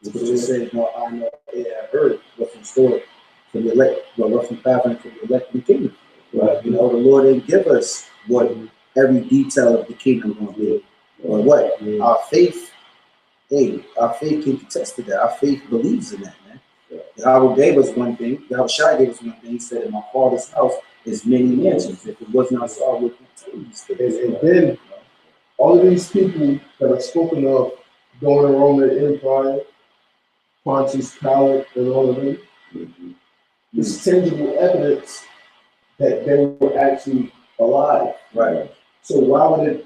That's what you said, I know they have heard what's in store for the elect, what's in pattern for the elect in the kingdom. Right. The Lord didn't give us what every detail of the kingdom gonna be. Or what? Yeah. Our faith can attest to that. Our faith believes in that, man. Yahweh gave us one thing. YAHAWASHI gave us one thing. He said, in my father's house is many mansions. If it was not so, I would continue these things.
And then all of these people that are spoken of during the Roman Empire, Pontius Pilate and all of them, there's tangible evidence that they were actually alive.
Right.
So why would it?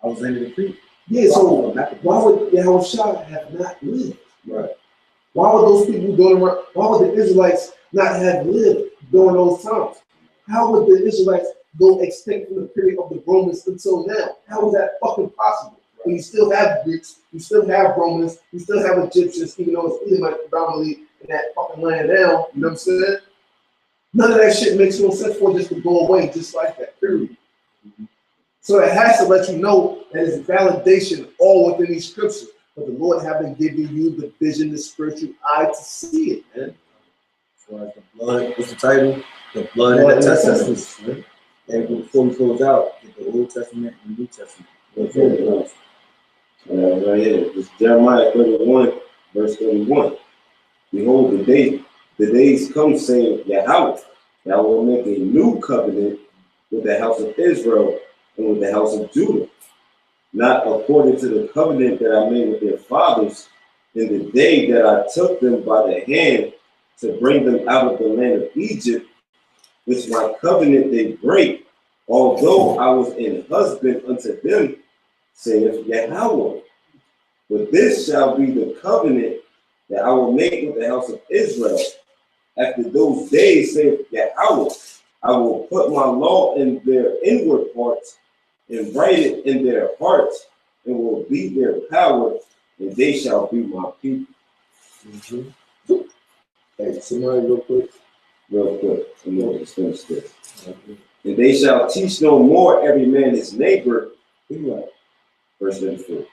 I was in the creek.
Yeah, so why would YAHAWASHI have not lived?
Right.
Why would those people why would the Israelites not have lived during those times? How would the Israelites go extinct from the period of the Romans until now. How is that fucking possible? When you still have Greeks, you still have Romans, you still have Egyptians, even though it's Edomite predominantly in that fucking land now. You know what I'm saying? None of that shit makes no sense for it just to go away just like that, period. So it has to let you know that it's validation all within these scriptures. But the Lord haven't given you the vision, the spiritual eye to see it, man.
As far as the blood, what's the title? The blood and the testaments. Right? And before we close out, get the Old Testament and the New Testament.
Right here, it's Jeremiah 31, verse 31. Behold, the days come, saying Yahawah, that I will make a new covenant with the house of Israel and with the house of Judah, not according to the covenant that I made with their fathers in the day that I took them by the hand to bring them out of the land of Egypt, which my covenant they break, although I was an husband unto them, saith Yahawah. But this shall be the covenant that I will make with the house of Israel. After those days, saith Yahawah, I will put my law in their inward parts and write it in their hearts, and will be their power, and they shall be my people.
Hey, somebody real quick.
I'm going to finish this. And they shall teach no more every man his neighbor. Verse 34.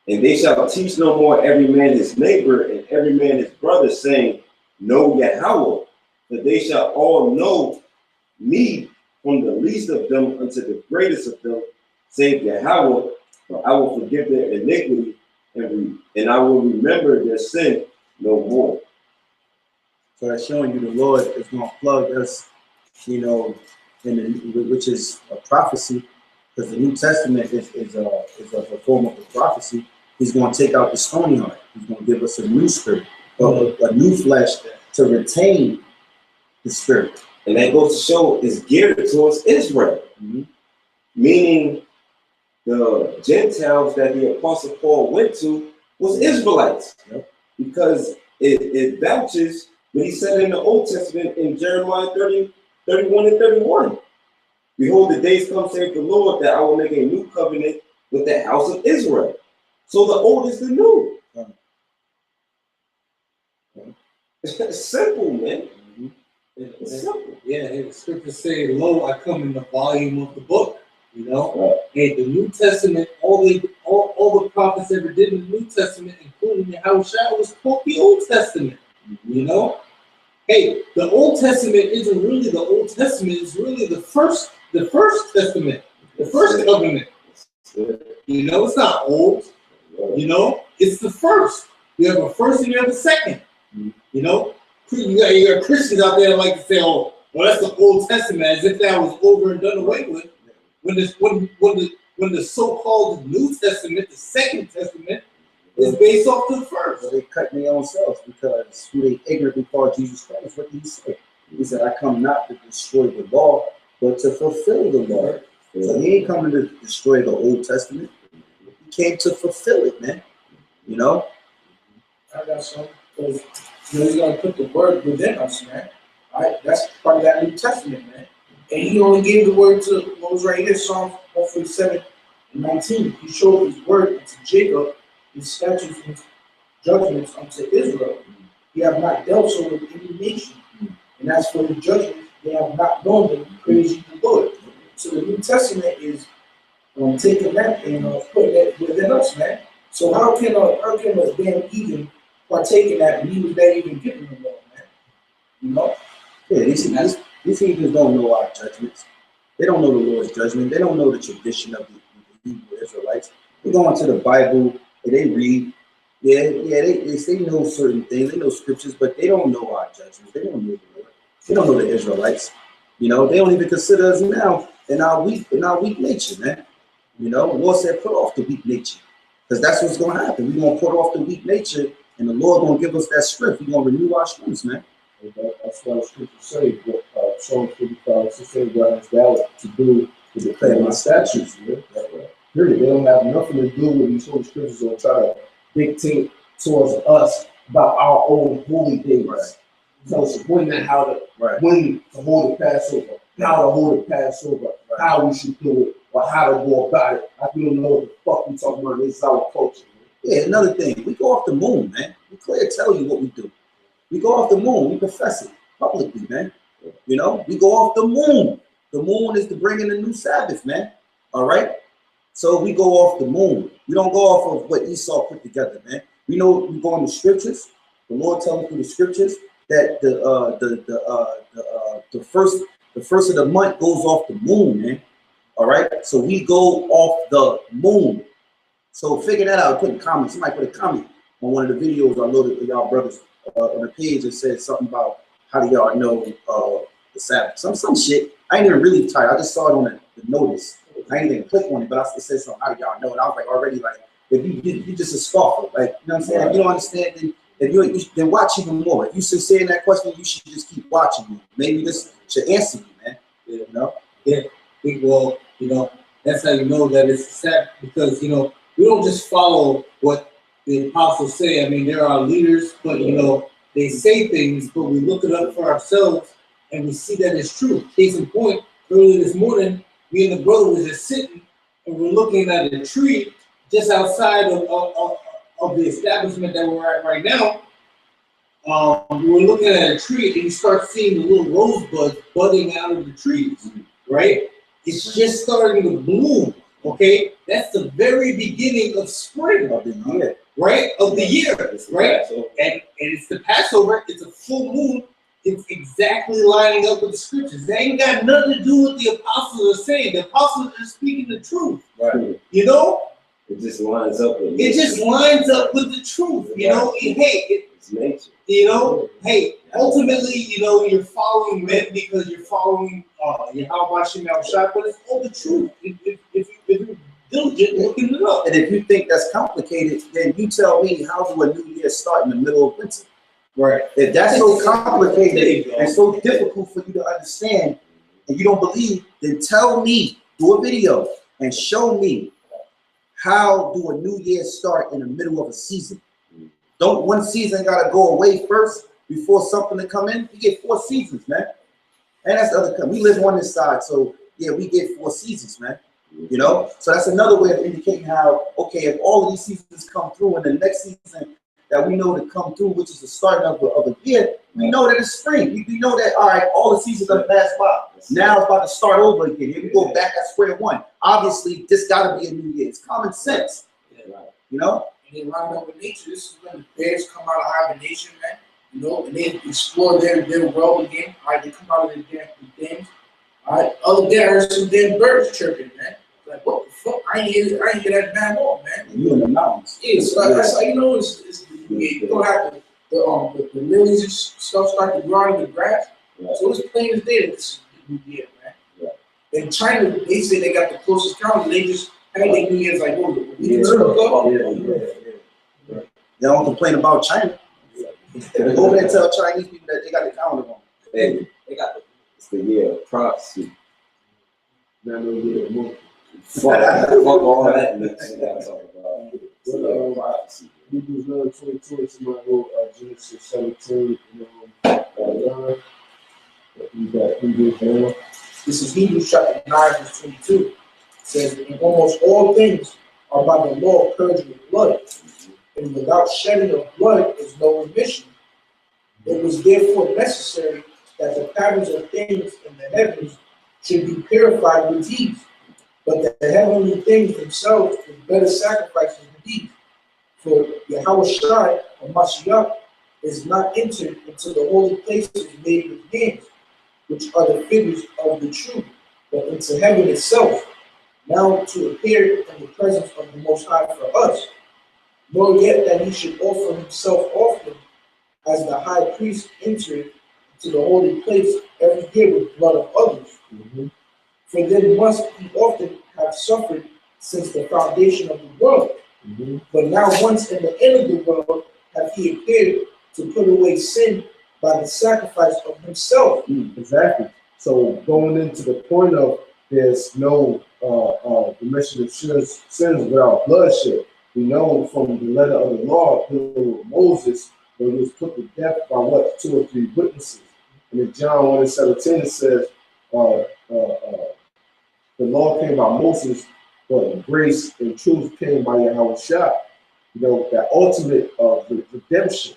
And they shall teach no more every man his neighbor and every man his brother, saying, Know Yahawah, that they shall all know me, from the least of them unto the greatest of them, save Yahawah, for I will forgive their iniquity, and I will remember their sin no more.
So that's showing you the Lord is going to plug us, you know, which is a prophecy, because the New Testament is a form of a prophecy. He's going to take out the stony heart. He's going to give us a new spirit, a new flesh to retain the spirit.
And that goes to show is geared towards Israel, meaning the Gentiles that the Apostle Paul went to was Israelites, because it vouches what he said in the Old Testament in Jeremiah 30, 31 and 31. Behold, the days come, saith the Lord, that I will make a new covenant with the house of Israel. So the old is the new. It's simple, man. It's simple.
Yeah, the scriptures say, Lo, I come in the volume of the book. You know? Hey, the New Testament, all the prophets ever did in the New Testament, including Yahawashi, was quote the Old Testament. You know? Hey, the Old Testament isn't really the Old Testament, it's really the first testament, the first covenant. You know, it's not old, you know, it's the first. You have a first and you have a second. You know, you got Christians out there that like to say, oh, well, that's the Old Testament, as if that was over and done away with. When the so-called New Testament, the Second Testament, is based off the first.
So they cut their own selves because who they ignorantly call Jesus Christ. What did he say? He said, I come not to destroy the law, but to fulfill the law. So he ain't coming to destroy the Old Testament. He came to fulfill it, man. You know?
I got some. Because he's going to put the word within us, man. All right? That's part of that New Testament, man. And he only gave the word to what was right here, Psalm 147 and 19. He showed his word to Jacob, his statutes and judgments unto Israel. He have not dealt so with any nation. And as for the judgment, they have not known them. Praise ye the Lord. So the New Testament is taking that and putting that within us, man. So how can a damn heathen partake in that when he was not even given the law, man? You know?
Yeah, these heathens don't know our judgments. They don't know the Lord's judgment. They don't know the tradition of the Hebrew Israelites. They go into the Bible and they read. They know certain things. They know scriptures, but they don't know our judgments. They don't know the Lord. They don't know the Israelites. You know, they don't even consider us now in our weak nature, man. You know, the Lord said, put off the weak nature. Because that's what's going to happen. We're going to put off the weak nature, and the Lord going to give us that strength. We're going to renew our strengths, man.
That's why the scripture say, Psalm 55, to say what is valid to do to declare my statutes. Really, they don't have nothing to do with these holy scriptures or try to dictate towards us about our own holy days. So it's pointing at how to when to hold the Passover, how to hold the Passover, how we should do it, or how to go about it. Like we don't know what the fuck we talking about. This is our culture.
Yeah, another thing, we go off the moon, man. We clearly tell you what we do. We go off the moon. We profess it publicly, man. You know, we go off the moon. The moon is to bring in a new Sabbath, man. All right. So we go off the moon. We don't go off of what Esau put together, man. We know we go on the scriptures. The Lord tells us through the scriptures that the first of the month goes off the moon, man. All right. So we go off the moon. So figure that out. Put a comment. Somebody put a comment on one of the videos I loaded with y'all brothers on the page that said something about how do y'all know the Sabbath. Some shit. I ain't even really tired. I just saw it on the notice. I ain't even click on it, but it said something. How do y'all know? And I was like already like, if you just a scoffer, like, you know what I'm saying? If you don't understand, then watch even more. If you sincere in that question, you should just keep watching. Maybe this should answer you, man.
You know? Yeah. Well, you know, that's how you know that it's Sabbath, because you know we don't just follow what the apostles say. I mean, there are leaders, but you know they say things, but we look it up for ourselves and we see that it's true. Case in point, earlier this morning, me and the brother was just sitting and we're looking at a tree just outside of the establishment that we're at right now. We were looking at a tree and you start seeing the little rosebuds budding out of the trees, right? It's just starting to bloom, okay? That's the very beginning of spring.
Of the year.
Right? Of the year, right? And it's the Passover, it's a full moon. It's exactly lining up with the scriptures. They ain't got nothing to do with the apostles are saying. The apostles are speaking the truth.
Right.
You know?
It just lines up with
it. Just lines up with the truth. You know,
it's nature.
You know, hey, ultimately, you know, you're following men because you're following YAHAWASHI, but it's all the truth. If you're diligent looking it up.
And if you think that's complicated, then you tell me, how do a new year start in the middle of winter?
Right.
If that's so complicated and so difficult for you to understand, and you don't believe, then tell me, do a video and show me how do a new year start in the middle of a season. Don't one season gotta go away first before something to come in? You get 4 seasons, man. And that's the other, we live on this side, so yeah, we get 4 seasons, man. You know, so that's another way of indicating how, okay, if all of these seasons come through and the next season that we know to come through, which is the start of a year, we know that it's spring. We know that, all right, all the seasons are passed by. Now it's about to start over again. Here we go back at square one. Obviously, this got to be a new year. It's common sense. You know?
And they line up with nature. This is when the bears come out of hibernation, man. You know, and they explore their world again. All right, they come out of their dams. All right, other day I heard some damn birds chirping, man. Like, what the fuck? I ain't hear that damn all, man.
You in the mountains.
Yeah, so that's how you know it's you don't have the lilies and stuff start to grow out of the grass. Right. So it's plain as day that this is the new year, man. Right. In China, they say they got the closest calendar. They just had their New Year's like over the weekend.
They don't complain about China. Go there and tell Chinese people that they got the calendar wrong.
Hey, it's the year of prophecy.
Not no year of movie.
Fuck all that mix you gotta talk about. It's the year of prophecy.
Hebrews 9:22, somebody wrote Genesis 17,
This is Hebrews chapter 9, verse 22. It says, and almost all things are by the law purged with blood, and without shedding of blood is no remission. It was therefore necessary that the patterns of things in the heavens should be purified with these, but the heavenly things themselves with better sacrifices than these. For YAHAWASHI or Mashiach is not entered into the holy places made with hands, which are the figures of the truth, but into heaven itself, now to appear in the presence of the Most High for us, nor yet that he should offer himself often, as the high priest entered into the holy place every year with blood of others. For then must he often have suffered since the foundation of the world. But now once in the end of the world hath he appeared to put away sin by the sacrifice of himself.
Exactly. So going into the point of there's no remission of sins without bloodshed. We know from the letter of the law dealing with Moses, when he was put to death by what? 2 or 3 witnesses. And in John 1:17 it says, the law came by Moses, but grace and truth came by Yahawashi. You know, that ultimate redemption.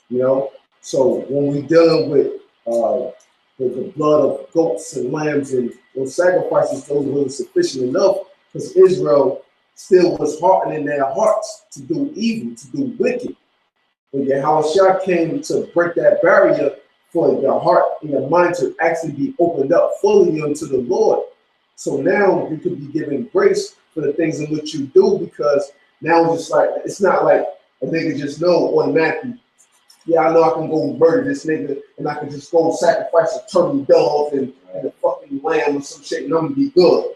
You know, so when we're dealing with the blood of goats and lambs and those sacrifices, those weren't sufficient enough because Israel still was hardened in their hearts to do evil, to do wicked. But Yahawashi came to break that barrier for your heart and your mind to actually be opened up fully unto the Lord. So now you could be given grace for the things in which you do, because now it's just like, it's not like a nigga just know automatically, yeah, I know I can go murder this nigga and I can just go sacrifice a turkey dove and a fucking lamb or some shit and I'm gonna be good.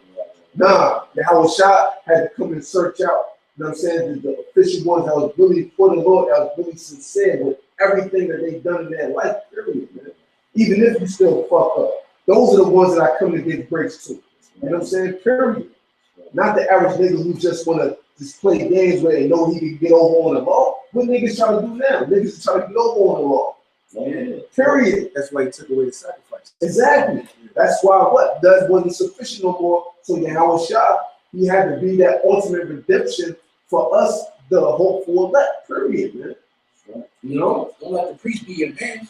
Nah, Yahawashi had to come and search out, you know what I'm saying, the official ones that was really for the Lord, that was really sincere with everything that they've done in their life, period, man. Even if you still fuck up, those are the ones that I come to give grace to. You know what I'm saying? Period. Not the average nigga who just wanna just play games where they know he can get over on the law. What niggas trying to do now? Niggas are trying to get over on the law.
Yeah.
Period.
That's why he took away the sacrifice.
Exactly. That's why what? That wasn't sufficient no more. So Yahawashi, he had to be that ultimate redemption for us, the hopeful elect. Period, man.
You know, don't let the priest be your man.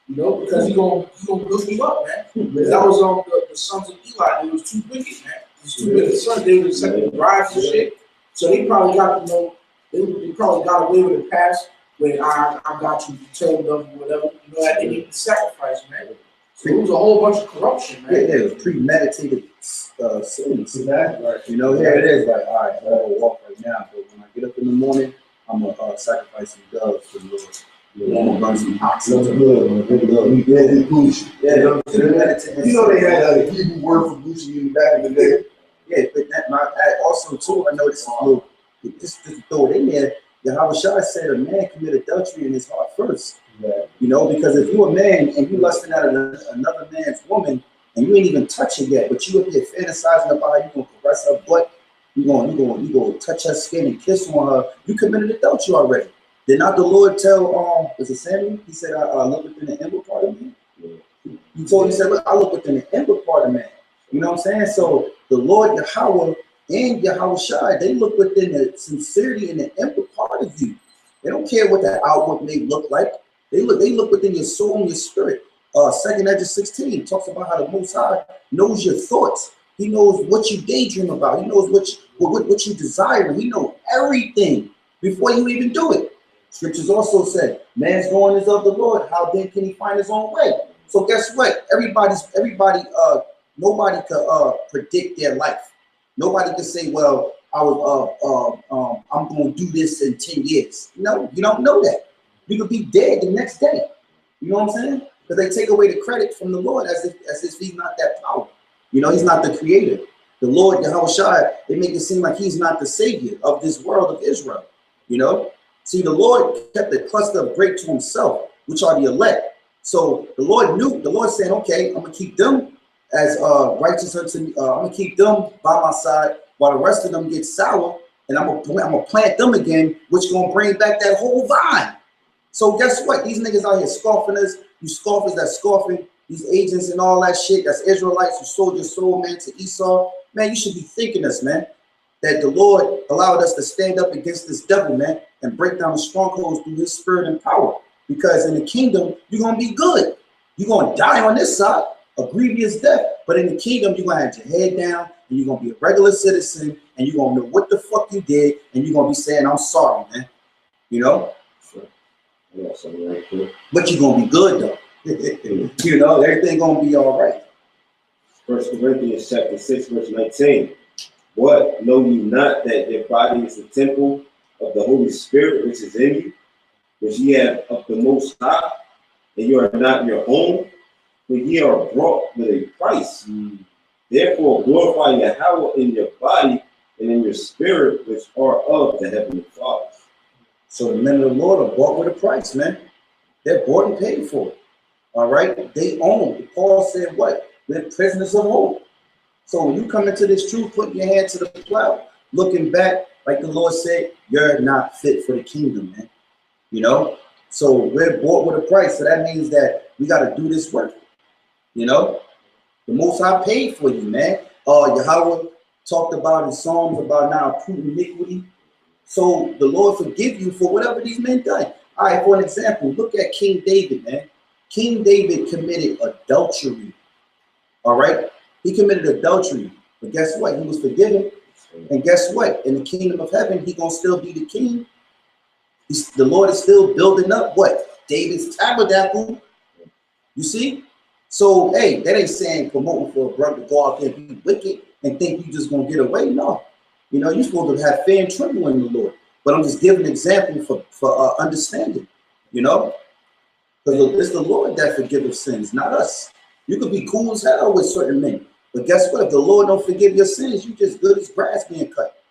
You know, because he gonna build you up, man. Because that was the sons of Eli. They was too wicked, man. These two wicked sons, they was accepting bribes and shit. So they probably got, you know, they probably got away with the past when I got you told them whatever. You know, that they need to sacrifice, man. So it was a whole bunch of corruption, man.
Yeah, it was premeditated sins.
Exactly.
Right. You know, here it is, like, all right, I'm gonna walk right now, but when I get up in the morning, I'm gonna sacrifice some doves for the Lord. You know, I'm gonna burn some oxen.
That's good, man. Good. Yeah, Gucci.
Yeah,
You know what I'm saying?
premeditated.
You know they had a Hebrew word for Gucci in the back in the day.
Yeah, but I also too, I know this is a little, just to throw it in there, Yahawashi said a man commit adultery in his heart first.
Yeah.
You know, because if you're a man and you lusting at another man's woman and you ain't even touch her yet, but you up here fantasizing about how you gonna caress her butt, you gonna touch her skin and kiss on her, you committed adultery already. Did not the Lord tell was it Samuel? He said, I look within the inward part of man. He said, look, I look within the inward part of man. You know what I'm saying? So the Lord Yahweh and Yahawashi, they look within the sincerity and the inward part of you. They don't care what that outward may look like. They look within your soul and your spirit. 2nd Ezra 16 talks about how the Most High knows your thoughts. He knows what you daydream about. He knows what you desire. He knows everything before you even do it. Scriptures also said, man's going is of the Lord. How then can he find his own way? So guess what? Nobody could predict their life. Nobody could say, well, I'm going to do this in 10 years. No, you don't know that. You could be dead the next day. You know what I'm saying? Because they take away the credit from the Lord as if he's not that powerful. You know, he's not the creator. The Lord, Yahawashi, they make it seem like he's not the savior of this world of Israel. You know? See, the Lord kept the cluster of grapes to himself, which are the elect. So the Lord knew, the Lord saying, okay, I'm going to keep them as righteous unto me. I'm going to keep them by my side while the rest of them get sour. And I'm going to plant them again, which going to bring back that whole vine. So guess what? These niggas out here scoffing us. You scoffers that scoffing, these agents and all that shit. That's Israelites who sold your soul, man, to Esau. Man, you should be thinking this, man. That the Lord allowed us to stand up against this devil, man, and break down the strongholds through his spirit and power. Because in the kingdom, you're going to be good. You're going to die on this side, a grievous death. But in the kingdom, you're going to have your head down, and you're going to be a regular citizen, and you're going to know what the fuck you did, and you're going to be saying, I'm sorry, man. You know?
Sure. Yeah, something right there.
But you're going to be good, though. You know, everything going to be all right.
1 Corinthians chapter 6, verse 19. What? Know you not that your body is the temple of the Holy Spirit which is in you, which ye have of the Most High, and you are not your own, but ye are bought with a price. Therefore glorify Yahweh in your body and in your spirit, which are of the Heavenly Father.
So the men of the Lord are bought with a price, man. They're bought and paid for. All right? They own. Paul said what? We're prisoners of hope. So when you come into this truth, putting your hand to the plow, looking back, like the Lord said, you're not fit for the kingdom, man. You know? So we're bought with a price. So that means that we got to do this work. You know? The Most High paid for you, man. Yahweh talked about in Psalms about now approving iniquity. So the Lord forgive you for whatever these men done. All right, for an example, look at King David, man. King David committed adultery. All right? He committed adultery. But guess what? He was forgiven. And guess what? In the kingdom of heaven, he gonna still be the king. The Lord is still building up what? David's tabernacle. You see? So, hey, that ain't saying promoting for a brother to go out there and be wicked and think you just gonna get away. No. You know, you're supposed to have fear and tremble in the Lord. But I'm just giving an example for understanding, you know? Because it's the Lord that forgives sins, not us. You could be cool as hell with certain men. But guess what? If the Lord don't forgive your sins, you just good as grass being cut.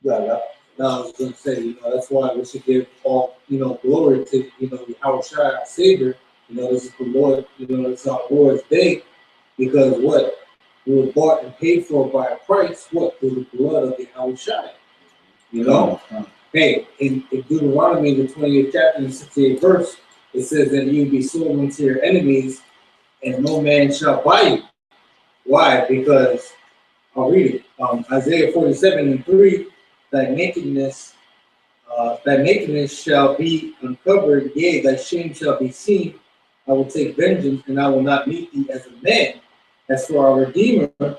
Yeah. No, I was going to say, you know, that's why we should give all, you know, glory to, you know, YAHAWASHI, our Savior. You know, this is the Lord, you know, it's our Lord's day. Because what? We were bought and paid for by a price. What? Through the blood of YAHAWASHI. You know? Hey, in Deuteronomy, the 28th chapter, and 68th verse, it says that you be sold unto your enemies, and no man shall buy you. Why? Because, I'll read it. Isaiah 47:3, thy nakedness shall be uncovered, yea, thy shame shall be seen. I will take vengeance, and I will not meet thee as a man. As for our Redeemer, that's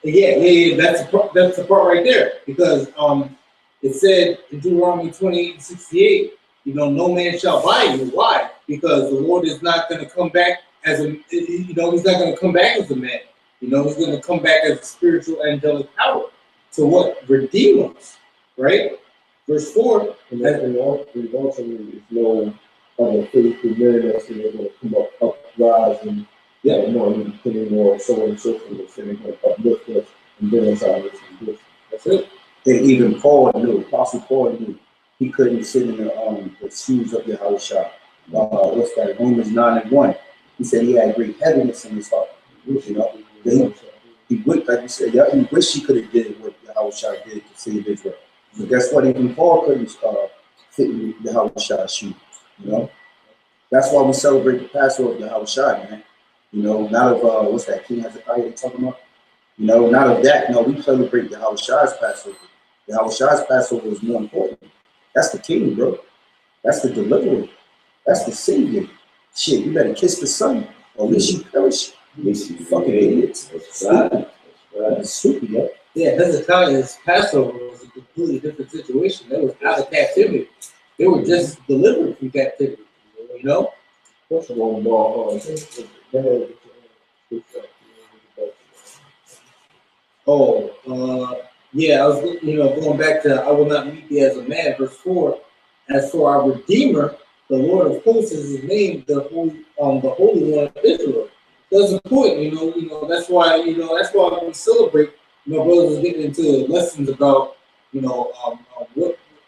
the part right there. Because it said in Deuteronomy 28:68, you know, no man shall buy you. Why? Because the Lord is not going to come back as a, you know, he's not going to come back as a man. You know, he's going to come back as a spiritual angelic power to what? Redeem us, right? Verse 4.
And also is no other faithful men that's going to come uprise and more put in more so and so forth, and they're going to uplift us and bring us out of this. That's it.
And even Paul knew, Apostle Paul knew, he couldn't sit in the shoes of YAHAWASHI. What's that? Romans 9:1. He said he had great heaviness in his heart. You know, he wished, like you said, he wished he could have did what YAHAWASHI did to save Israel. But guess what? Even Paul couldn't fit in YAHAWASHI's shoes. You know, that's why we celebrate the Passover of YAHAWASHI, man. You know, not of what's that? King Hezekiah they talking about? You know, not of that. No, we celebrate YAHAWASHI's Passover. YAHAWASHI's Passover is more important. That's the king, bro. That's the deliverer. That's the savior. Shit, you better kiss the son, or at least you perish. At least you fucking idiots. That's right. That's stupid, yeah.
Yeah, Hezekiah's Passover was a completely different situation. They were out of captivity. They were just delivered from captivity. You know?
What's the wrong ball?
Yeah, I was, you know, going back to I will not meet thee as a man, verse 4. As for our Redeemer, the Lord of hosts is his name, the Holy One of Israel. That's important, you know, that's why we celebrate, you know, brothers are getting into lessons about, you know,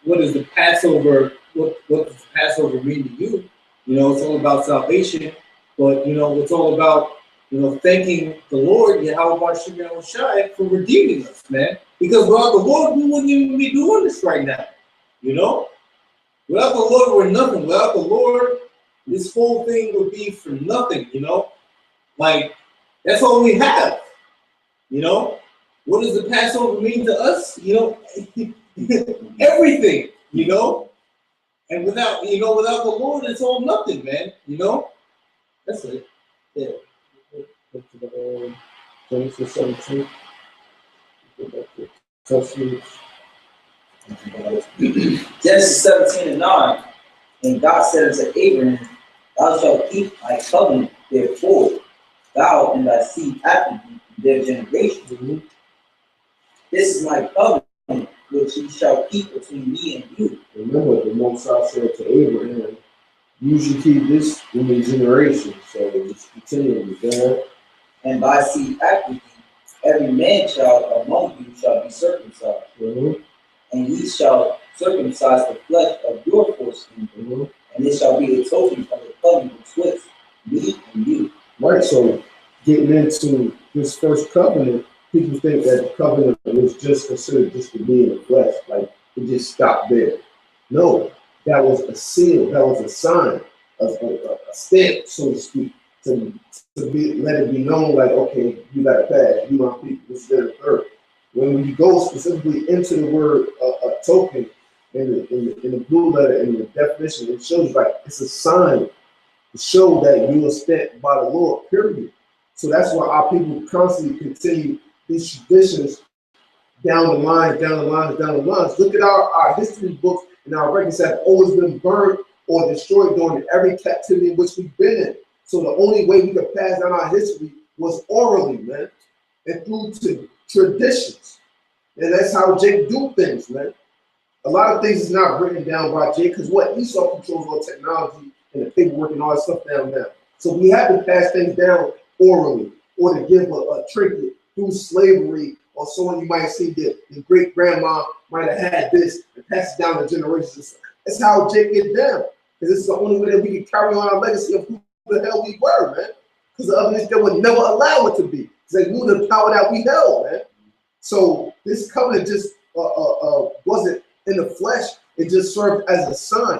what is the Passover, what does the Passover mean to you? You know, it's all about salvation, but you know, it's all about, you know, thanking the Lord, YAHAWASHI, for redeeming us, man. Because without the Lord, we wouldn't even be doing this right now. You know? Without the Lord, we're nothing. Without the Lord, this whole thing would be for nothing, you know? Like, that's all we have. You know? What does the Passover mean to us? You know, everything, you know? And without the Lord, it's all nothing, man. You know? That's it. Yeah.
Genesis 17.
Genesis 17:9. And God said unto Abraham, thou shalt keep my covenant, therefore, thou and thy seed after thee, their generations.
Mm-hmm.
This is my covenant, which ye shall keep between me and you.
Remember, the Most High said to Abraham, you should keep this in your generations. So just continue with that.
And thy seed after thee, every man child among you shall be circumcised.
Mm-hmm.
And ye shall circumcise the flesh of your foreskin,
Mm-hmm.
and it shall be a token of the covenant betwixt me and you.
Right, so getting into this first covenant, people think that the covenant was just considered just to be in the flesh, like it just stopped there. No, that was a seal, that was a sign, a stamp, so to speak. to let it be known, like, okay, you got to pass, you my people, this is the third. When you go specifically into the word token in the blue letter in the definition, it shows like it's a sign to show that you are sent by the Lord, period. So that's why our people constantly continue these traditions down the lines, down the lines, down the lines. Look at our history books and our records have always been burned or destroyed during every captivity in which we've been in. So the only way we could pass down our history was orally, man, and through traditions. And that's how Jake do things, man. A lot of things is not written down by Jake because what Esau controls all technology and the paperwork and all that stuff down now. So we have to pass things down orally or to give a trinket through slavery or someone you might see that the great grandma might have had this and pass it down to generations. That's how Jake get down. Because this is the only way that we can carry on our legacy of who the hell we were, man. Because the others they would never allow it to be. Because they knew the power that we held, man. So this covenant just wasn't in the flesh, it just served as a sign.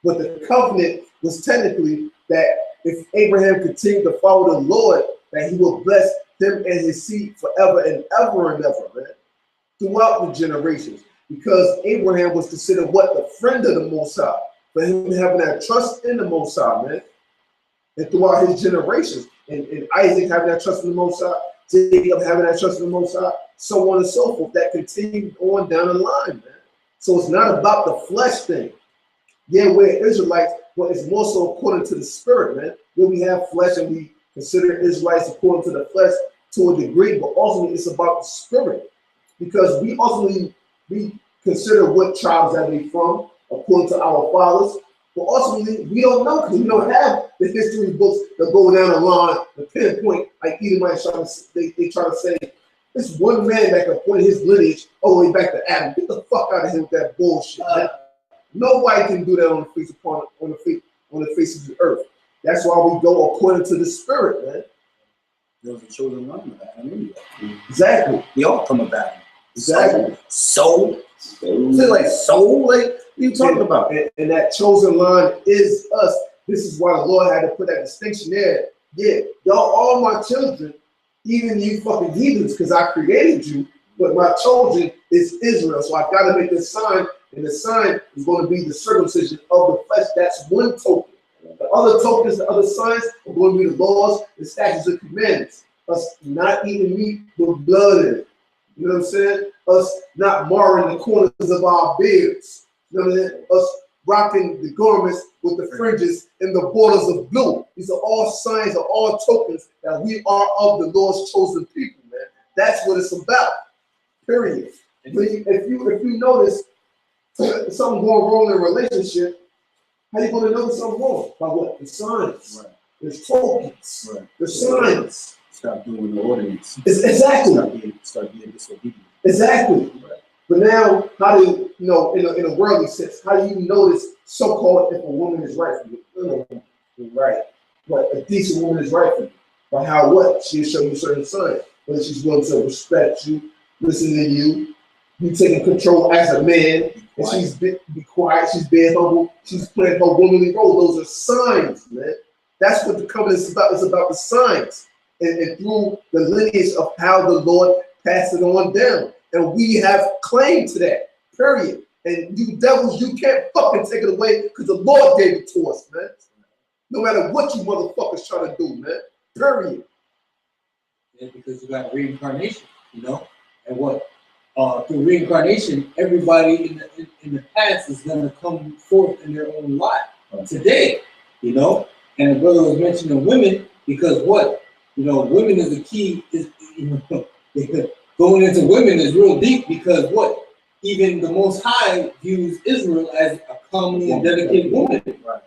But the covenant was technically that if Abraham continued to follow the Lord, that he will bless him and his seed forever and ever, man, throughout the generations. Because Abraham was considered what? The friend of the Most High. For him having that trust in the Most High, man. And throughout his generations. And Isaac having that trust in the Most High, Jacob having that trust in the Most High, so on and so forth. That continued on down the line, man. So it's not about the flesh thing. Yeah, we're Israelites, but it's more so according to the spirit, man. Where we have flesh and we consider Israelites according to the flesh to a degree, but ultimately it's about the spirit. Because we ultimately we consider what tribes that we from according to our fathers, but ultimately we don't know because we don't have the history books that go down the line, the pinpoint, like Edomites they try to say. This one man that can point his lineage all the way back to Adam. Get the fuck out of here with that bullshit, man. Nobody can do that on the face of the earth. That's why we go according to the spirit, man.
There was a chosen line of Adam anyway.
Exactly.
We all come of Adam.
Exactly.
Soul. Is it like soul? Like, what are you talking about?
And that chosen line is us. This is why the Lord had to put that distinction there. Yeah, y'all all my children. Even you fucking heathens, because I created you, but my chosen is Israel. So I got to make this sign, and the sign is going to be the circumcision of the flesh. That's one token. The other tokens, the other signs are going to be the laws, the statutes, and commandments. Us not eating meat with blood in it. You know what I'm saying? Us not marring the corners of our beards. You know what I'm saying? Us rocking the garments with the fringes and the borders of blue. These are all signs, are all tokens that we are of the Lord's chosen people, man. That's what it's about. Period. If you notice something going wrong in a relationship, how you going to know something wrong? By what? The signs. Right. There's tokens. Right. The signs.
Stop doing the ordinance.
Exactly.
Start being disobedient.
Exactly. Right. But now, how do you know, in a worldly sense, how do you notice so-called if a woman is right for you? Right. But a decent woman is right for you. By how what? She'll show you certain signs. Whether she's willing to respect you, listen to you, be taking control as a man, and she's be quiet, she's being humble, she's playing her womanly role. Those are signs, man. That's what the covenant is about. It's about the signs. And through the lineage of how the Lord passed it on down. And we have claim to that, period. And you devils, you can't fucking take it away because the Lord gave it to us, man. No matter what you motherfuckers try to do, man. Period.
Yeah, because you got reincarnation, you know? And what? Through reincarnation, everybody in the past is going to come forth in their own life today, you know? And the brother was mentioning women because what? You know, women is the key. Is, you know, going into women is real deep because what? Even the Most High views Israel as a comely and dedicated woman,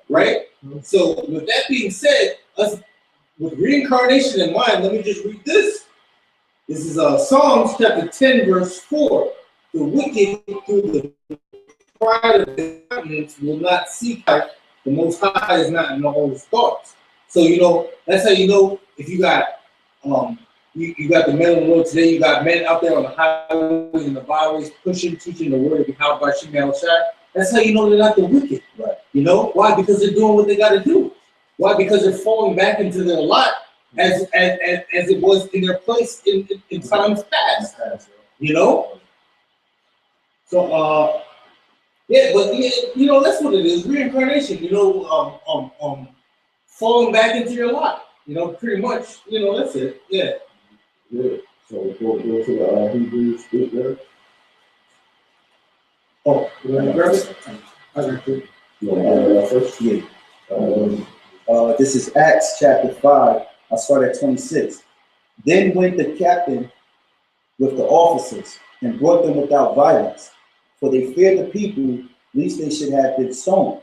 right? So with that being said, us with reincarnation in mind, let me just read this. This is Psalms chapter 10, verse 4. The wicked through the pride of their countenance will not seek out. The Most High is not in all his thoughts. So you know that's how you know if you got you got the men of the Lord today. You got men out there on the highways and the byways pushing, teaching the word of YAHAWASHI. That's how you know they're not the wicked. Right. You know why? Because they're doing what they got to do. Why? Because they're falling back into their lot as it was in their place in times past. You know? So yeah, but yeah, you know, that's what it is. Reincarnation, you know, falling back into your lot. You know, pretty much, you know, that's it. Yeah.
Yeah. So go to the Hebrews script there.
Oh, you want to grab it? I got you.
First, yeah. This is Acts chapter 5. I'll start at 26. Then went the captain with the officers and brought them without violence, for they feared the people, lest they should have been stoned.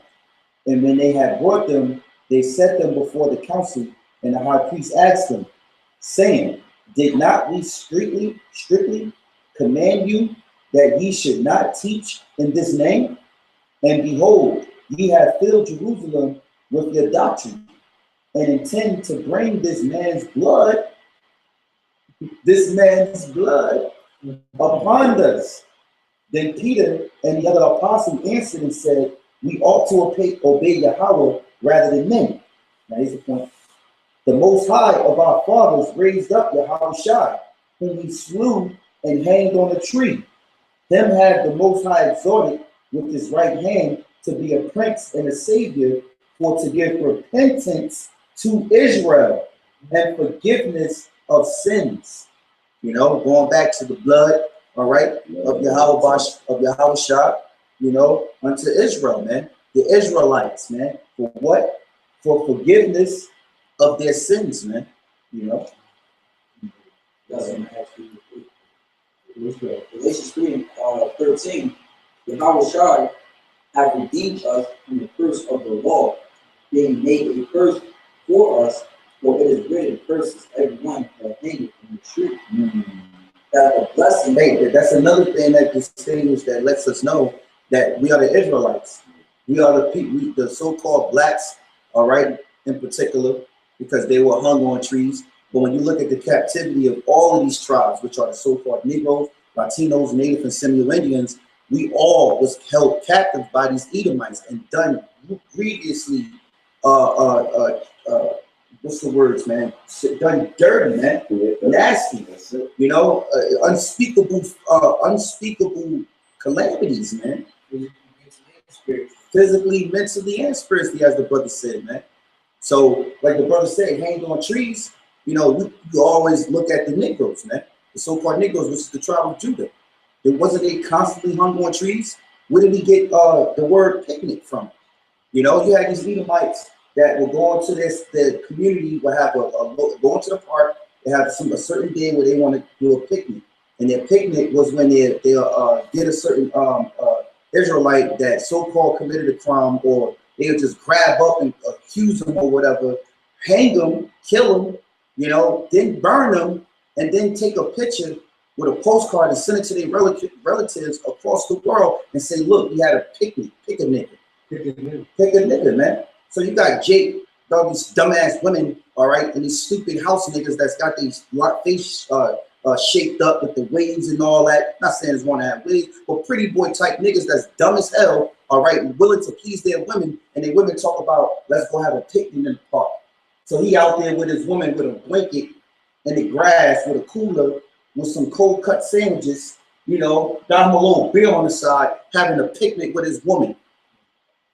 And when they had brought them, they set them before the council, and the high priest asked them, saying, did not we strictly command you that ye should not teach in this name? And behold, ye have filled Jerusalem with your doctrine, and intend to bring this man's blood upon us. Then Peter and the other apostle answered and said, we ought to obey Yahawah rather than men. Now here's the point. The Most High of our fathers raised up YAHAWASHI, whom he slew and hanged on a tree. Him had the Most High exalted with his right hand to be a prince and a savior, for to give repentance to Israel and forgiveness of sins. You know, going back to the blood, all right, of YAHAWASHI, you know, unto Israel, man. The Israelites, man. For what? For forgiveness of their sins, man. You know.
That's what I'm asking you. Galatians 3:13. YAHAWASHI have redeemed us from the curse of the law, being made a curse for us, for it is written, curses everyone that hangeth on the tree. That's a blessing.
Hey, that's another thing that distinguishes, that lets us know that we are the Israelites. We are the people, the so-called blacks, all right, in particular, because they were hung on trees. But when you look at the captivity of all of these tribes, which are the so-called Negroes, Latinos, Native and Seminole Indians, we all was held captive by these Edomites and done grievously, what's the words, man? Done dirty, man. Nasty, you know, unspeakable calamities, man. Physically, mentally, and spiritually, as the brother said, man. So, like the brother said, hanged on trees, you know, you always look at the Negroes, man. The so-called Negroes, which is the tribe of Judah. Wasn't they constantly hung on trees? Where did we get the word picnic from? You know, you had these Edomites that will go into the community, will have go into the park, they have a certain day where they want to do a picnic. And their picnic was when they did a certain Israelite that so-called committed a crime, or they would just grab up and accuse them or whatever, hang them, kill them, you know, then burn them, and then take a picture with a postcard and send it to their relatives across the world and say, look, we had a picnic, pick a nigga. Pick a nigga, man. So you got Jake, all these dumbass women, all right, and these stupid house niggas that's got these face shaped up with the waves and all that. Not saying it's want to have waves, but pretty boy type niggas that's dumb as hell, all right, willing to please their women, and their women talk about, let's go have a picnic in the park. So he out there with his woman with a blanket in the grass with a cooler with some cold cut sandwiches, you know, got him a little beer on the side, having a picnic with his woman.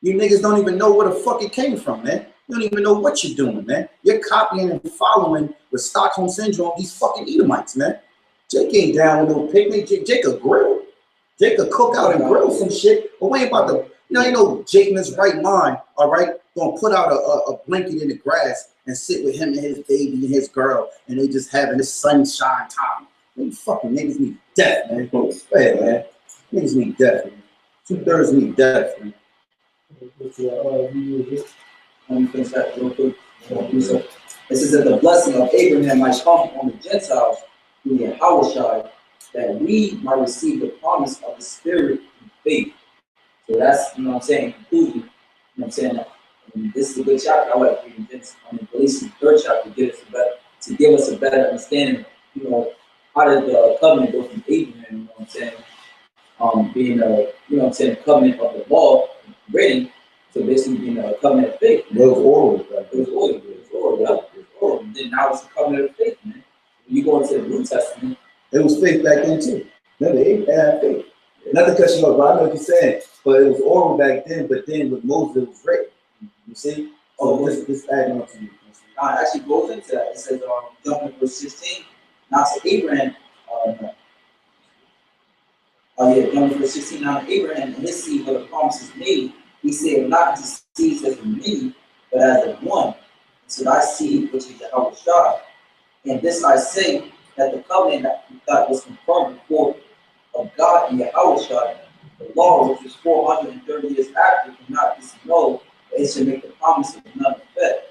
You niggas don't even know where the fuck it came from, man. You don't even know what you're doing, man. You're copying and following with Stockholm Syndrome these fucking Edomites, man. Jake ain't down with no picnic. Jake a grill. Jake a cook out and grill some shit. But we ain't about to, you know Jake in his right mind, all right, gonna put out a blanket in the grass and sit with him and his baby and his girl, and they just having this sunshine time. You fucking niggas need death, man. Hey, man. Niggas need death, man. 2/3 need death, man.
Finish that real quick. It says that the blessing of Abraham might come on the Gentiles through YAHAWASHI, that we might receive the promise of the Spirit and faith. So that's, you know what I'm saying, conclusion. You know what I'm saying? And this is a good chapter. I like reading this on the Galatians 3rd chapter to give us a better understanding, you know, how did the covenant go from Abraham, you know what I'm saying? Being a, you know what I'm saying, covenant of the law, written, So basically, being a covenant of faith.
It was oral.
It was oral. It was oral. Yeah. It was oral. And then now it's a covenant of faith, man. When you go into the New Testament,
it was faith back then too. Remember, they had faith. Not to cut you off, but I know what you're saying. But it was oral back then. But then with Moses, it was written. You see? So this adding on to you.
It actually goes into that. It says, jumping verse 16. Now to Abraham, jumping verse 16. Now to Abraham and his seed, where the promise is made, he said, not to seeds as of many, but as of one. So thy seed, which is YAHAWASHI. And this I say, that the covenant that was confirmed before of God and YAHAWASHI, the law, which was 430 years after, cannot be annulled, but it should make the promise of none effect.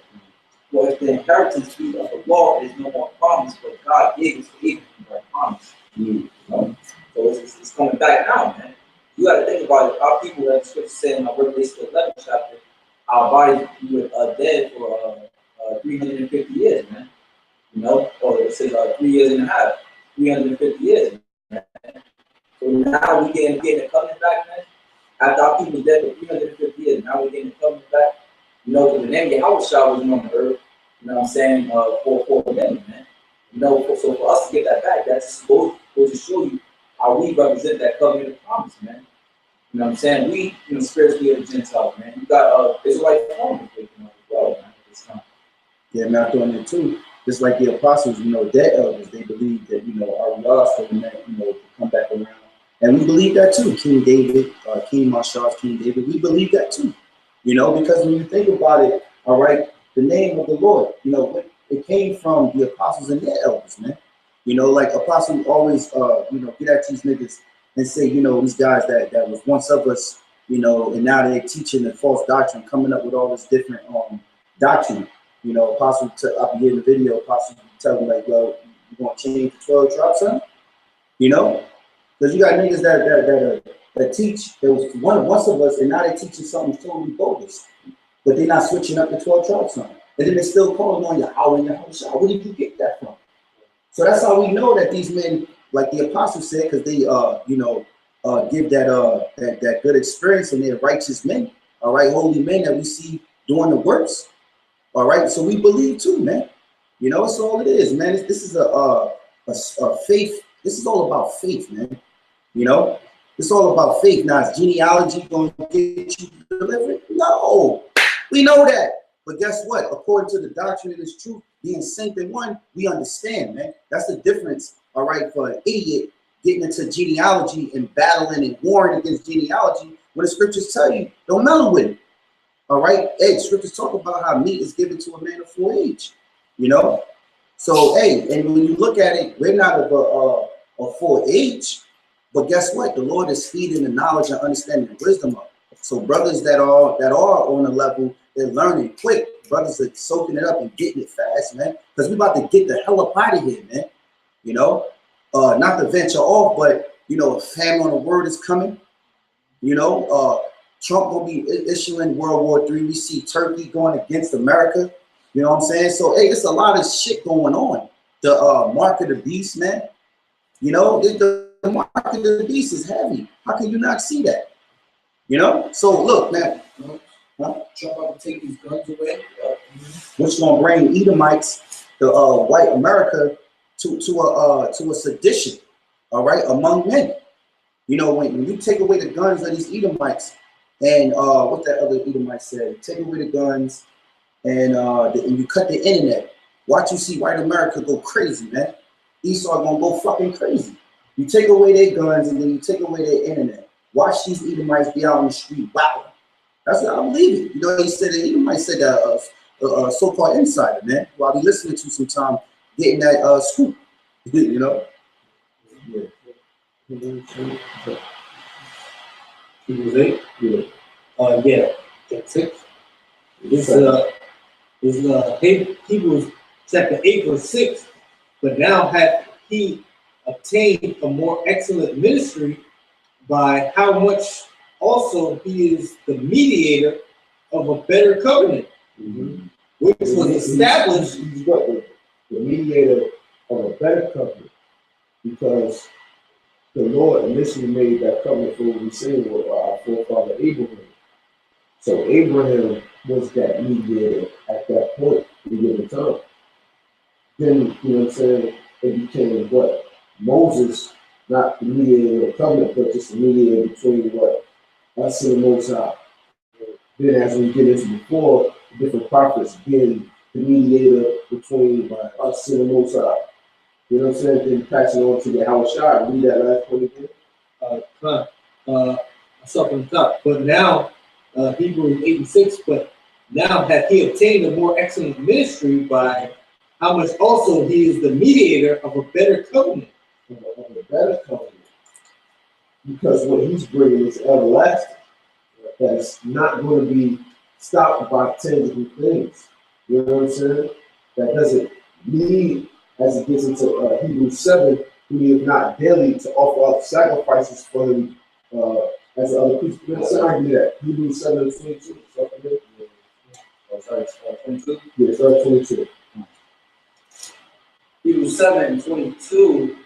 For if the inheritance be of the law, there is no more promise, but God gave it to Abraham by promise. So it's coming back now, man. You got to think about it. Our people, that scripture said in Revelation 11 chapter, our bodies were dead for 350 years, man. You know, or it says 3 years and a half, 350 years, man. So now we're getting the covenant back, man. After our people were dead for 350 years, now we're getting the covenant back. You know, the name of YAHAWASHI was on the earth, you know what I'm saying, for them, man. You know, so for us to get that back, that's goes to show you how we represent that covenant of promise, man. You know what I'm saying? We, you know, spiritually are the Gentiles, man. You got Israelite farmers, you know, as well, man, at this time.
Yeah, man, I thought in there too. Just like the apostles, you know, their elders, they believe that, you know, our God's for the man, you know, to come back around. And we believe that too. King David, King Marshall's King David, we believe that too. You know, because when you think about it, all right, the name of the Lord, you know, it came from the apostles and their elders, man. You know, like apostles always, you know, get at these niggas and say, you know, these guys that was once of us, you know, and now they're teaching the false doctrine, coming up with all this different doctrine. You know, apostle, I'll be in the video, apostle tell them like, well, you want to change the 12 tribes, son? You know, because you got niggas that teach, there was once of us, and now they're teaching something totally bogus. But they're not switching up the 12 tribes, son. And then they're still calling on Yahweh and Yahawashi. Where did you get that from? So that's how we know that these men, like the apostle said, because they, you know, give that good experience, and they're righteous men, all right, holy men that we see doing the works, all right. So we believe too, man. You know, it's all it is, man. This is a faith. This is all about faith, man. You know, it's all about faith. Now, is genealogy going to get you delivered? No, we know that. But guess what? According to the doctrine of this truth, being synced in one, we understand, man. That's the difference, all right, for an idiot getting into genealogy and battling and warring against genealogy when the scriptures tell you, don't meddle with it, all right? Hey, the scriptures talk about how meat is given to a man of full age, you know? So, hey, and when you look at it, we're not of a full age, but guess what? The Lord is feeding the knowledge and understanding and wisdom up. So brothers that are on a level, they're learning quick. Brothers are soaking it up and getting it fast, man. Because we're about to get the hell up out of here, man. You know, not to venture off, but you know, a famine on the word is coming. You know, Trump will be issuing World War III. We see Turkey going against America. You know what I'm saying? So hey, there's a lot of shit going on. The mark of the beast, man. You know, the mark of the beast is heavy. How can you not see that? You know, so look, man.
Trump about to take these guns away.
Which gonna bring Edomites, the white America, to a sedition, all right, among men. You know, when you take away the guns of these Edomites, and what that other Edomite said, take away the guns, and you cut the internet. Watch you see white America go crazy, man. Esau gonna go fucking crazy. You take away their guns and then you take away their internet. Watch these Edomites be out on the street wilding. That's what I believe it. You know, he said that Edomite said that so-called insider, man. Who I'll be listening to sometime, getting that scoop. You know. Yeah.
Hebrews 8?
Yeah.
Yeah. That's it. It's Hebrews chapter 8, verse 6. But now hath he obtained a more excellent ministry, by how much also he is the mediator of a better covenant, which was established.
He's the mediator of a better covenant, because the Lord initially made that covenant for what we say with our forefather Abraham. So Abraham was that mediator at that point in given time. Then, you know what I'm saying, it became what? Moses, not the mediator of the covenant, but just the mediator between what? Us and the Most High. Then as we get into before, the different prophets being the mediator between us and the Most High. You know what I'm saying? Then passing on to YAHAWASHI. Read that last point again.
Up on top. But now, Hebrews 8 and 6, but now hath he obtained a more excellent ministry by how much also he is the mediator of a better covenant.
Of a better covenant. Because what he's bringing is everlasting. That's not going to be stopped by tangible things. You know what I'm saying? That doesn't need, as it gets into Hebrews 7, we have not daily to offer up sacrifices for him as other people. Somebody do that. Hebrews 7 and 22.
Oh, sorry, 22?
Yeah, sorry, 22.
Hebrews 7 and 22,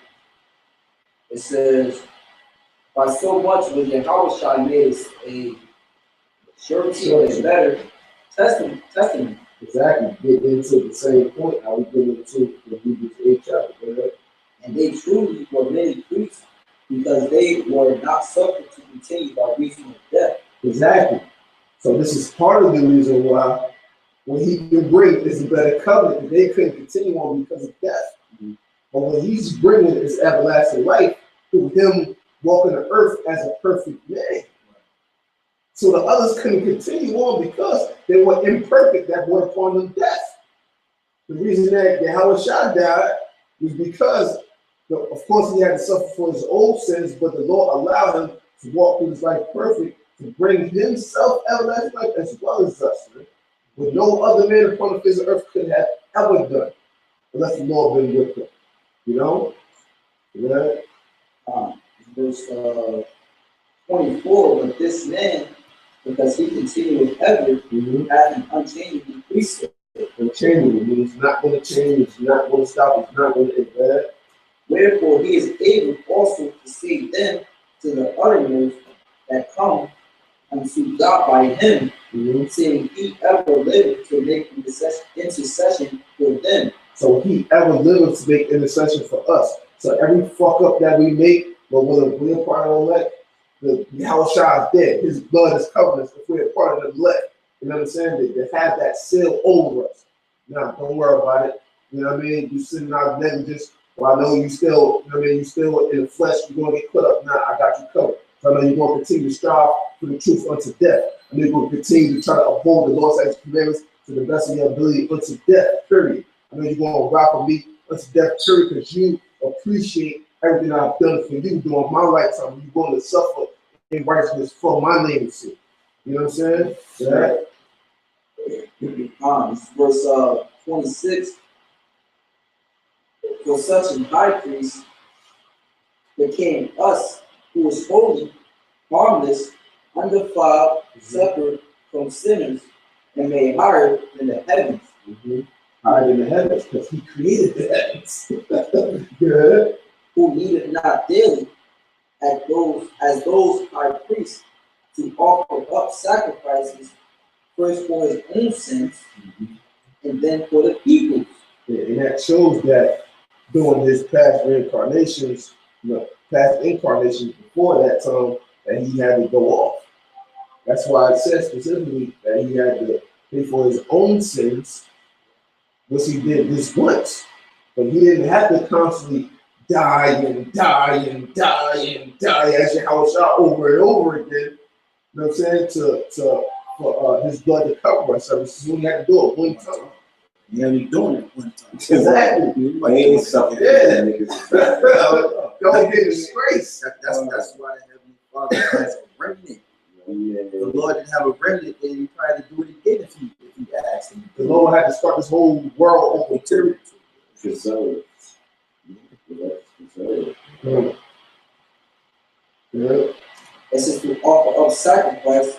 it says, by so much was YAHAWASHI made a surety of a better testament.
Exactly. Get into the same point I was getting into the Hebrews 8 chapter.
And they truly were many priests because they were not subject to continue by reason of death.
Exactly. So this is part of the reason why what he can bring is a better covenant. They couldn't continue on because of death. Mm-hmm. But what he's bringing is everlasting life through him walking the earth as a perfect man. So the others couldn't continue on because they were imperfect that brought upon them death. The reason that YAHAWASHI died was because, of course, he had to suffer for his old sins, but the Lord allowed him to walk through his life perfect to bring himself everlasting life as well as us. Right? What no other man upon the face of earth could have ever done, unless the Lord been with him. You know? Yeah.
Verse 24, but this man, because he continued ever, had an unchangeable priesthood.
Unchangeable means not going to change, it's not going to stop, it's not going to get bad.
Wherefore he is able also to save them to the uttermost that come unto God by him, saying he ever lived to make intercession for them.
So he ever lived to make intercession for us. So every fuck up that we make, but when we're part of the elect, the YAHAWASHI is dead. His blood is covering us if we're part of the elect. You know what I'm saying? They have that seal over us. Now, don't worry about it. You know what I mean? You sitting out negligence. Well, I know you still, you know what I mean? You still in the flesh, you're going to get caught up. Now, I got you covered. So I know you're going to continue to strive for the truth unto death. I know you're going to continue to try to uphold the Lord's commandments to the best of your ability unto death, period. I know you're going to rock for me unto death, period, because you appreciate everything I've done for you during my lifetime. You're going to suffer in righteousness for my name's sake. You know what I'm saying? Yeah.
Verse 26. For such an high priest became us, who is holy, harmless, undefiled, separate from sinners, and made higher than the heavens.
Higher than the heavens, because he created the heavens. Good.
Who needed not daily as those high priests to offer up sacrifices, first for his own sins, and then for the people's.
Yeah, and that shows that during his past reincarnations, past incarnations before that time, that he had to go off. That's why it says specifically that he had to pay for his own sins, which he did this once. But he didn't have to constantly die and die and die and die as YAHAWASHI over and over again. You know what I'm saying? For his blood to cover us. So he only had to do it one time.
Yeah, we doing it one time.
Exactly.
Ain't something.
Yeah. Don't get disgraced.
That's why the Heavenly Father has a remnant. The Lord didn't have a remnant, then he tried to do it again if he asked him.
The Lord had to start this whole world over too.
Preserved.
Yeah.
It says to offer up sacrifice,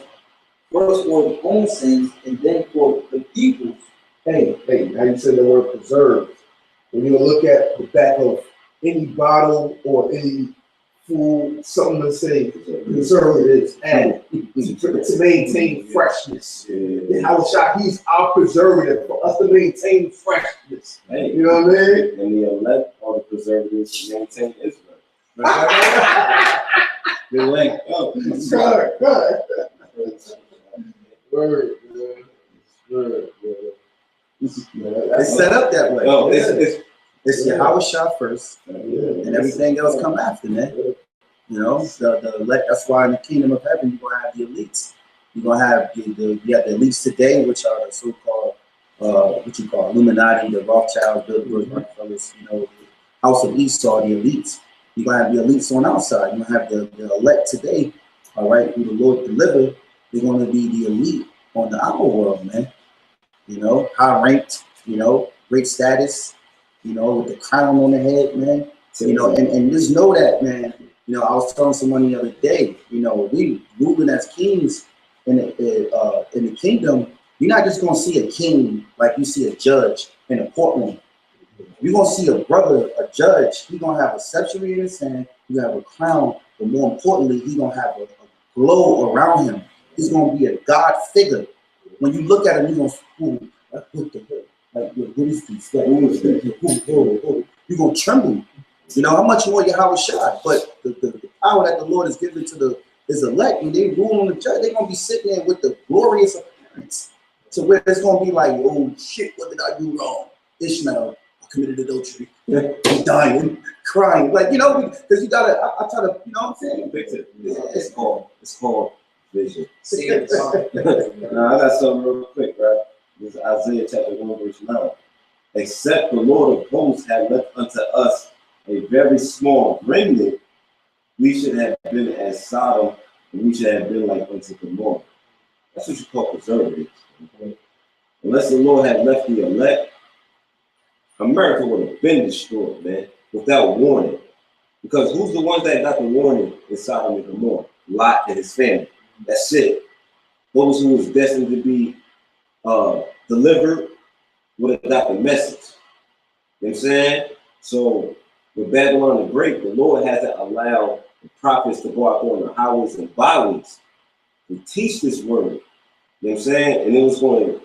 first for his own sins, and then for the people's.
Hey, now you said the word preserved. When you look at the back of any bottle or any for something to say preservatives and to maintain freshness. YAHAWASHI, he's our preservative for us to maintain freshness.
Hey,
you know what I mean?
And the elect are the preservatives to maintain Israel. They're like, oh,
Word, man. Word, man.
It's set up that way.
oh,
It's YAHAWASHI first,
Yeah.
and everything else come after, man. You know, the elect. That's why in the kingdom of heaven you're gonna have the elites. You're gonna have you have the elites today, which are the so-called what you call Illuminati, the Rothschilds, the Rockefellers. You know, the House of Esau, the elites. You're gonna have the elites on our side. You're gonna have the elect today, all right, who the Lord delivered. They're gonna be the elite on our world, man. You know, high ranked. You know, great status. You know, with the crown on the head, man. So, you know, and just know that, man. You know, I was telling someone the other day, you know, we ruling as kings in the kingdom. You're not just gonna see a king like you see a judge in a courtroom. You're gonna see a brother, a judge. He's gonna have a scepter in his hand. You have a crown, but more importantly, he's gonna have a glow around him. He's gonna be a God figure. When you look at him, you're gonna, ooh, what the hell? Like, what is this? Like, you're gonna tremble. You know, how much more YAHAWASHI? But the power that the Lord has given to his elect, when they rule on the judge, they're gonna be sitting there with the glorious appearance. So where it's gonna be like, oh shit, what did I do wrong? Ishmael, I committed adultery. I'm dying, crying. Like, you know, because you gotta, I try to, you know what I'm saying?
it's called vision.
Now,
I got something real quick, right? This is Isaiah chapter 1, verse 9. Except the Lord of hosts had left unto us a very small remnant, we should have been as Sodom, and we should have been like unto Gomorrah. That's what you call preservatives. Okay? Unless the Lord had left the elect, America would have been destroyed, man, without warning. Because who's the ones that got the warning in Sodom and Gomorrah? Lot and his family. That's it. Those who was destined to be delivered would have got the message. You know what I'm saying? So with Babylon the Great, the Lord has to allow the prophets to go out there on the highways and byways to teach this word. You know what I'm saying? And it was going to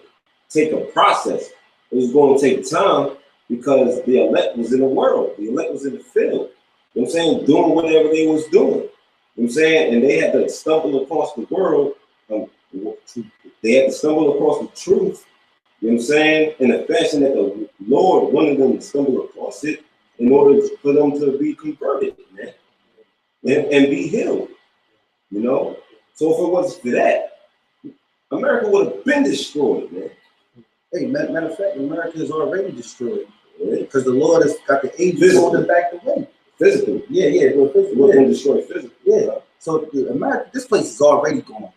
take a process. It was going to take time because the elect was in the world. The elect was in the field. You know what I'm saying? Doing whatever they was doing. You know what I'm saying? And they had to stumble across the world. They had to stumble across the truth. You know what I'm saying? In a fashion that the Lord wanted them to stumble across it in order for them to be converted, man, and be healed. You know? So if it wasn't for that, America would have been destroyed, man.
Hey, matter of fact, America is already destroyed. Because the Lord has got the angels holding back the wind.
Physically.
Yeah, well, physically.
We're going to destroy physically.
Yeah. So America, this place is already gone.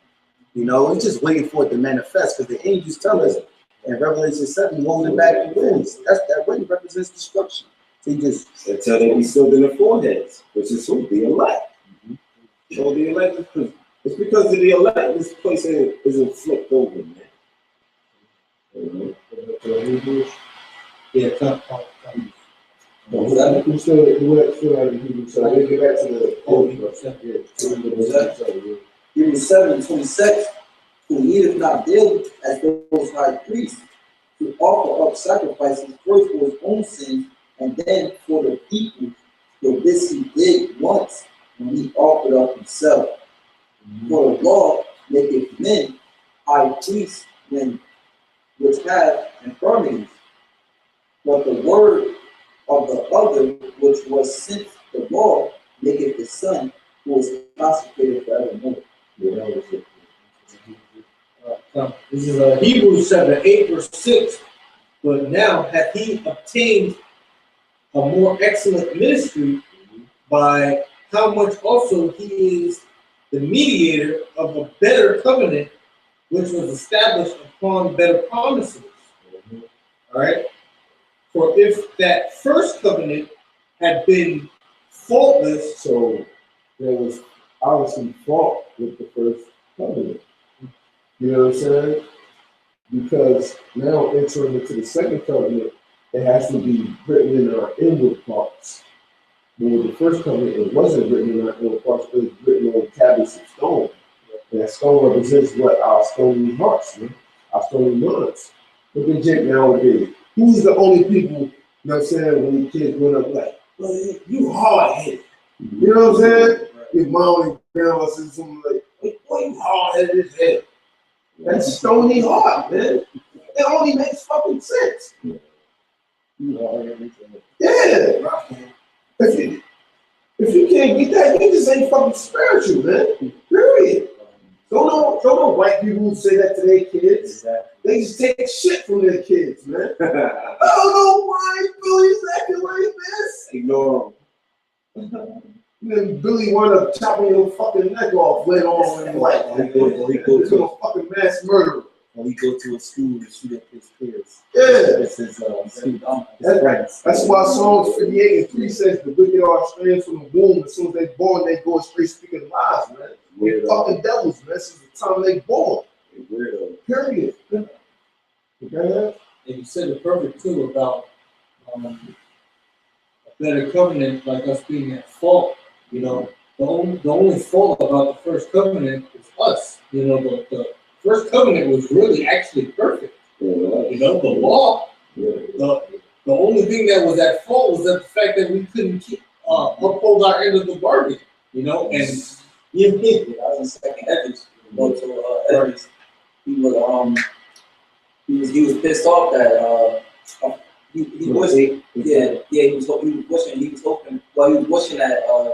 You know, we're just waiting for it to manifest because the angels tell us in Revelation 7, holding back the winds. That wind represents destruction. So you just
until they be sealed in their foreheads, which is who? The elect. So the elect it's because of the elect this place isn't flipped over, man.
Yeah, come.
We still out of Hebrews, so we'll get back to the old verse.
Hebrews 7:26, who needeth not daily as those high priests to offer up sacrifices first for his own sins and then for the people. For this he did once when he offered up himself. For the law maketh men high priests which have infirmities. But the word of the other, which was since the law, maketh the Son, who is consecrated forevermore.
This is Hebrews 7:8, verse 6. But now hath he obtained a more excellent ministry, by how much also he is the mediator of a better covenant, which was established upon better promises. All right. For if that first covenant had been faultless,
So there was obviously fault with the first covenant. You know what I'm saying? Because now entering into the second covenant, it has to be written in our inward parts. But with the first covenant, it wasn't written on, it was written on tablets of stone. And that stone represents what? Our stony hearts, man. Our stony minds. Look at Jake nowadays. Who's the only people, you know what I'm saying, when the kids went up like, well, you hard-headed. You know what I'm saying? Your mom and grandma said something like, boy, you hard-headed as hell. That's stony heart, man. It only makes fucking sense. Yeah. If you can't get that, you just ain't fucking spiritual, man. Period. Don't know white people who say that to their kids. Exactly. They just take shit from their kids, man. I don't know why Billy's acting like this.
Ignore
him. And then Billy wound up chopping your fucking neck off later on in life.
He go to
a fucking mass murderer.
When we go to a school and shoot up his kids.
Yeah.
This is
That's why Psalms 58:3 says the wicked are estranged from the womb. As soon as they're born, they go straight speaking lies, man. They're fucking devils, man. Since the time they born. Period.
And you said it perfect too about a better covenant, like us being at fault. You know, the only fault about the first covenant is us. You know, the first covenant was really actually perfect. You know, the law, the only thing that was at fault was that the fact that we couldn't uphold our end of the bargain. You know, and
I was in second Edwards. Go to Edwards. He was pissed off that he was wishing that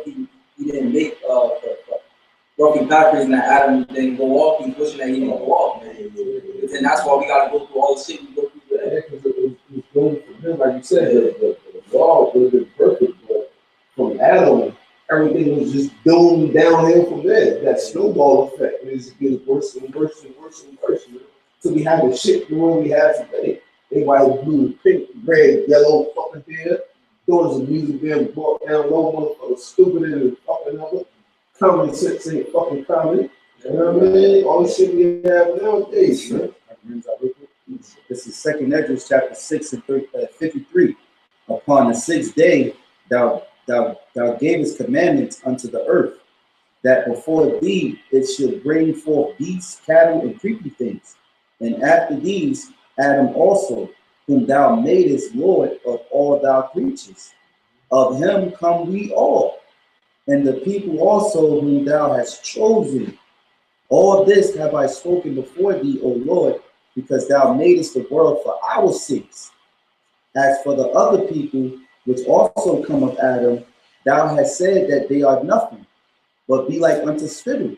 he didn't make Rocky Packers and that Adam didn't go off. He was wishing that he didn't go off, man. And that's why we gotta go through all the shit we go through today.
Yeah, because it was going for him, like you said, the law would have been perfect, but from Adam, everything was just going downhill from there. That snowball effect is getting worse and worse and worse and worse. So we have the shit the way we have today. Everybody blue, pink, red, yellow, fucking hair. Doing some music being brought down low, motherfuckers stupid and fucking other. Common sense ain't fucking common. You know what I mean? All the shit we have nowadays, man.
This is 2 Ezra chapter 6 and 53. Upon the 6th day, thou gavest commandments unto the earth, that before thee it should bring forth beasts, cattle, and creepy things. And after these, Adam also, whom thou madest Lord of all thy creatures. Of him come we all, and the people also whom thou hast chosen. All this have I spoken before thee, O Lord, because thou madest the world for our sakes. As for the other people, which also come of Adam, thou hast said that they are nothing, but be like unto spittle,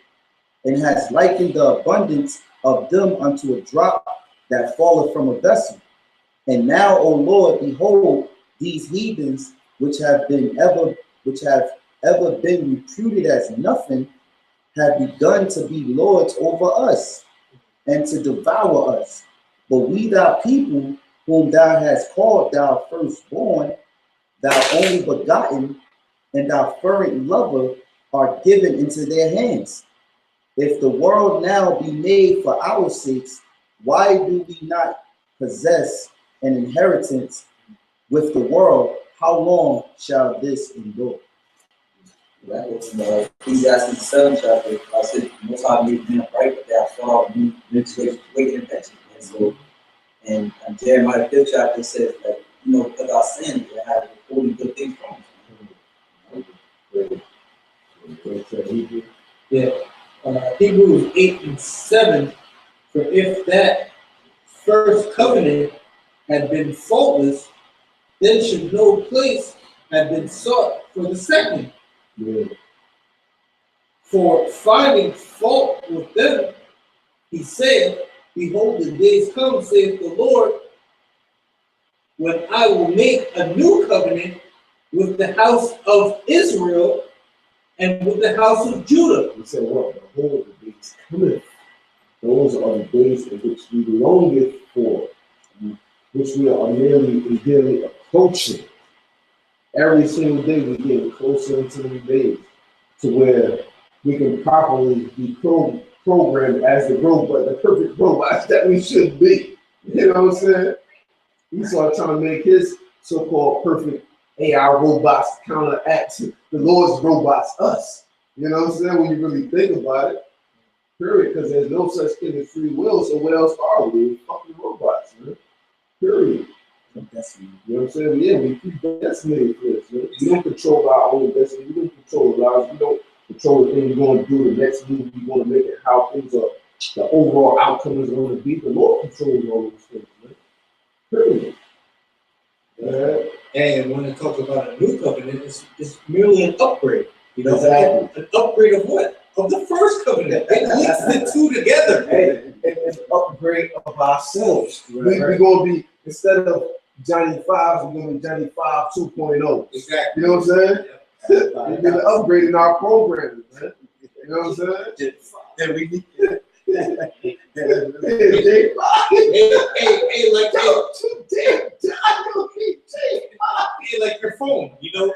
and hast likened the abundance of them unto a drop that falleth from a vessel. And now, O Lord, behold, these heathens which have ever been reputed as nothing, have begun to be lords over us, and to devour us. But we, thy people, whom thou hast called thou firstborn, thou only begotten, and thou fervent lover, are given into their hands. If the world now be made for our sakes, why do we not possess an inheritance with the world? How long shall this endure?
That was Ecclesiastes 7 chapter. I said, most high made men upright, but they have far off wicked intentions. And so, and Jeremiah 5th chapter says that, you know, because our sin, they have holding good things from us.
Yeah. Hebrews 8 and 7, for if that first covenant had been faultless, then should no place have been sought for the second.
Yeah.
For finding fault with them, he said, behold, the days come, saith the Lord, when I will make a new covenant with the house of Israel and with the house of Judah.
He said, what? Behold, the days cometh. Those are the days in which we longeth for, which we are nearly approaching. Every single day we're getting closer into the days to where we can properly be programmed as the perfect robots that we should be. You know what I'm saying? Esau trying to make his so-called perfect AI robots counteract the Lord's robots, us. You know what I'm saying? When you really think about it, period. Because there's no such thing as free will. So what else are we? We're fucking robots, man. Period.
Destiny.
You know what I'm saying? But yeah, we predestinated for this, man. We don't control our own destiny. We don't control our lives. We don't control the thing we're going to do, the next move we're going to make, it, how things are, the overall outcome is going to be. The Lord controls all those things, man. Period.
And when it talks about a new covenant, it's merely an upgrade. You know,
Exactly.
An upgrade of what? Of the first covenant. It links the two together.
Hey, it's an upgrade of ourselves. We're going to be, instead of Johnny 5, we're going to be Johnny 5 2.0.
Exactly.
You know what I'm saying? We've been upgrading our programming, man. You know what I'm saying?
Then we need
Hey, like your phone, you know,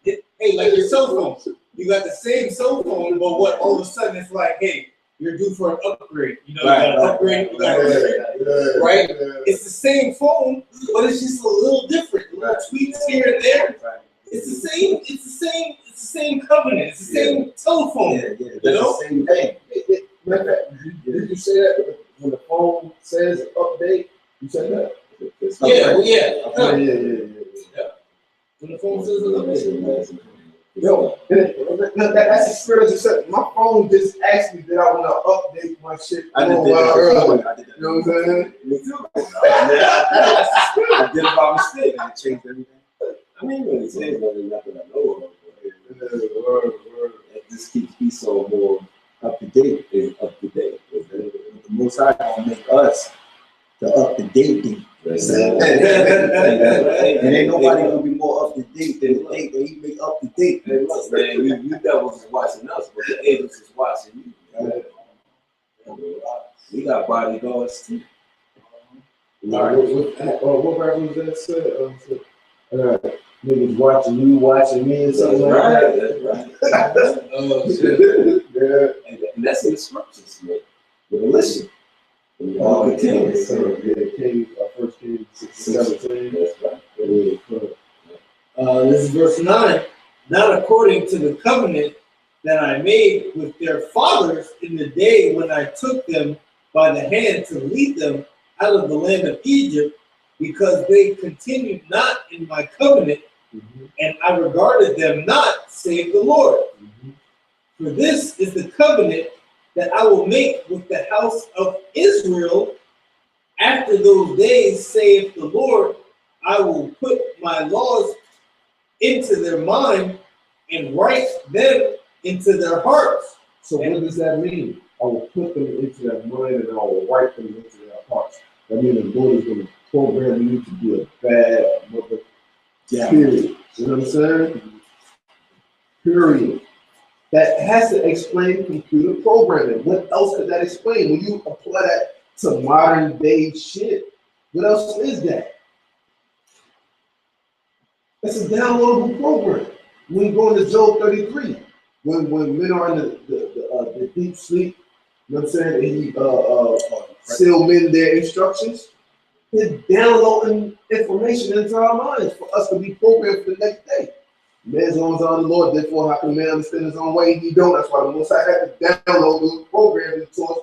hey, like your cell phone. You got the same cell phone, but what? All of a sudden, it's like, hey, you're due for an upgrade. You know, you got an upgrade. You got right? It's the same phone, but it's just a little different. Little tweaks here and there. It's the same. It's the same covenant. It's the same telephone.
you know?
Same thing. Did you say that when the phone says update? You said that?
Yeah. When the phone says update.
Yo, that's the spirit of the My phone just asked me that I want to update my shit.
I did that.
You know what I'm saying?
Me too. I did it by mistake. I changed everything.
I mean, when it says nothing I know of. It just keeps me so more up to date and up to date.
The Most High gonna make us the up to date thing. And ain't nobody gonna be more up to date than the date that he make up to date.
Man, look, man, you devils is watching us, but the angels is watching you. We got bodyguards too.
What reference that said? Niggas watching you, watching me, and something like that.
That's right.
Oh shit.
Yeah.
And that's in the scriptures, man. The militia.
King, King, 1 Kings 17.
That's right.
This is verse 9. Not according to the covenant that I made with their fathers in the day when I took them by the hand to lead them out of the land of Egypt, because they continued not in my covenant, and I regarded them not, save the Lord. For this is the covenant that I will make with the house of Israel after those days, saith the Lord. I will put my laws into their mind and write them into their hearts.
So what does that mean? I will put them into their mind and I will write them into their hearts. That means the Lord is going to program you to be a bad mother. Period. You know what I'm saying? Period. That has to explain computer programming. What else could that explain? When you apply that to modern day shit, what else is that? That's a downloadable program. When you go into Job 33, when men are in the deep sleep, you know what I'm saying? And he seal men their instructions. He's downloading information into our minds for us to be programmed for the next day. Man's on the Lord, therefore how can man understand his own way? He don't. That's why the Most High had to download those programs into us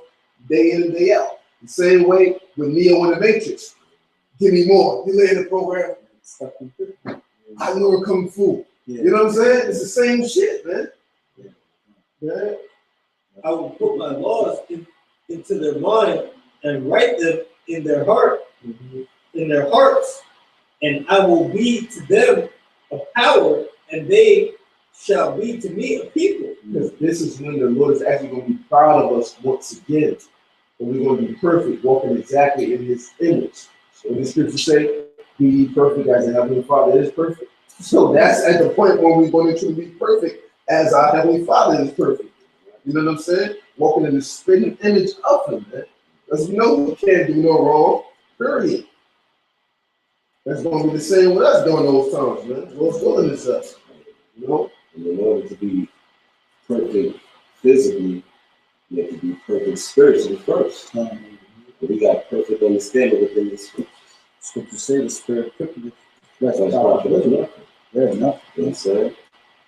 day in and day out. The same way with Neo in the Matrix. Give me more. You lay in the program. I know we're coming full. You know what I'm saying? It's the same shit, man. Yeah.
I will put my laws into their mind and write them in their heart, in their hearts, and I will be to them a power, and they shall be to me a people.
Because this is when the Lord is actually going to be proud of us once again. And we're going to be perfect, walking exactly in his image. So the scriptures say, be ye perfect as the Heavenly Father is perfect. So that's at the point when we're going to truly be perfect as our Heavenly Father is perfect. You know what I'm saying? Walking in the spitting image of him, man. Because we know we can't do no wrong, period. That's going to be the same with us during those times, man. What's willing is us, you know?
And in order to be perfect physically, you have to be perfect spiritually first. But we got perfect understanding within the scriptures.
Scripture say the spirit quickly.
That's why
Fair enough.
You know what I'm saying?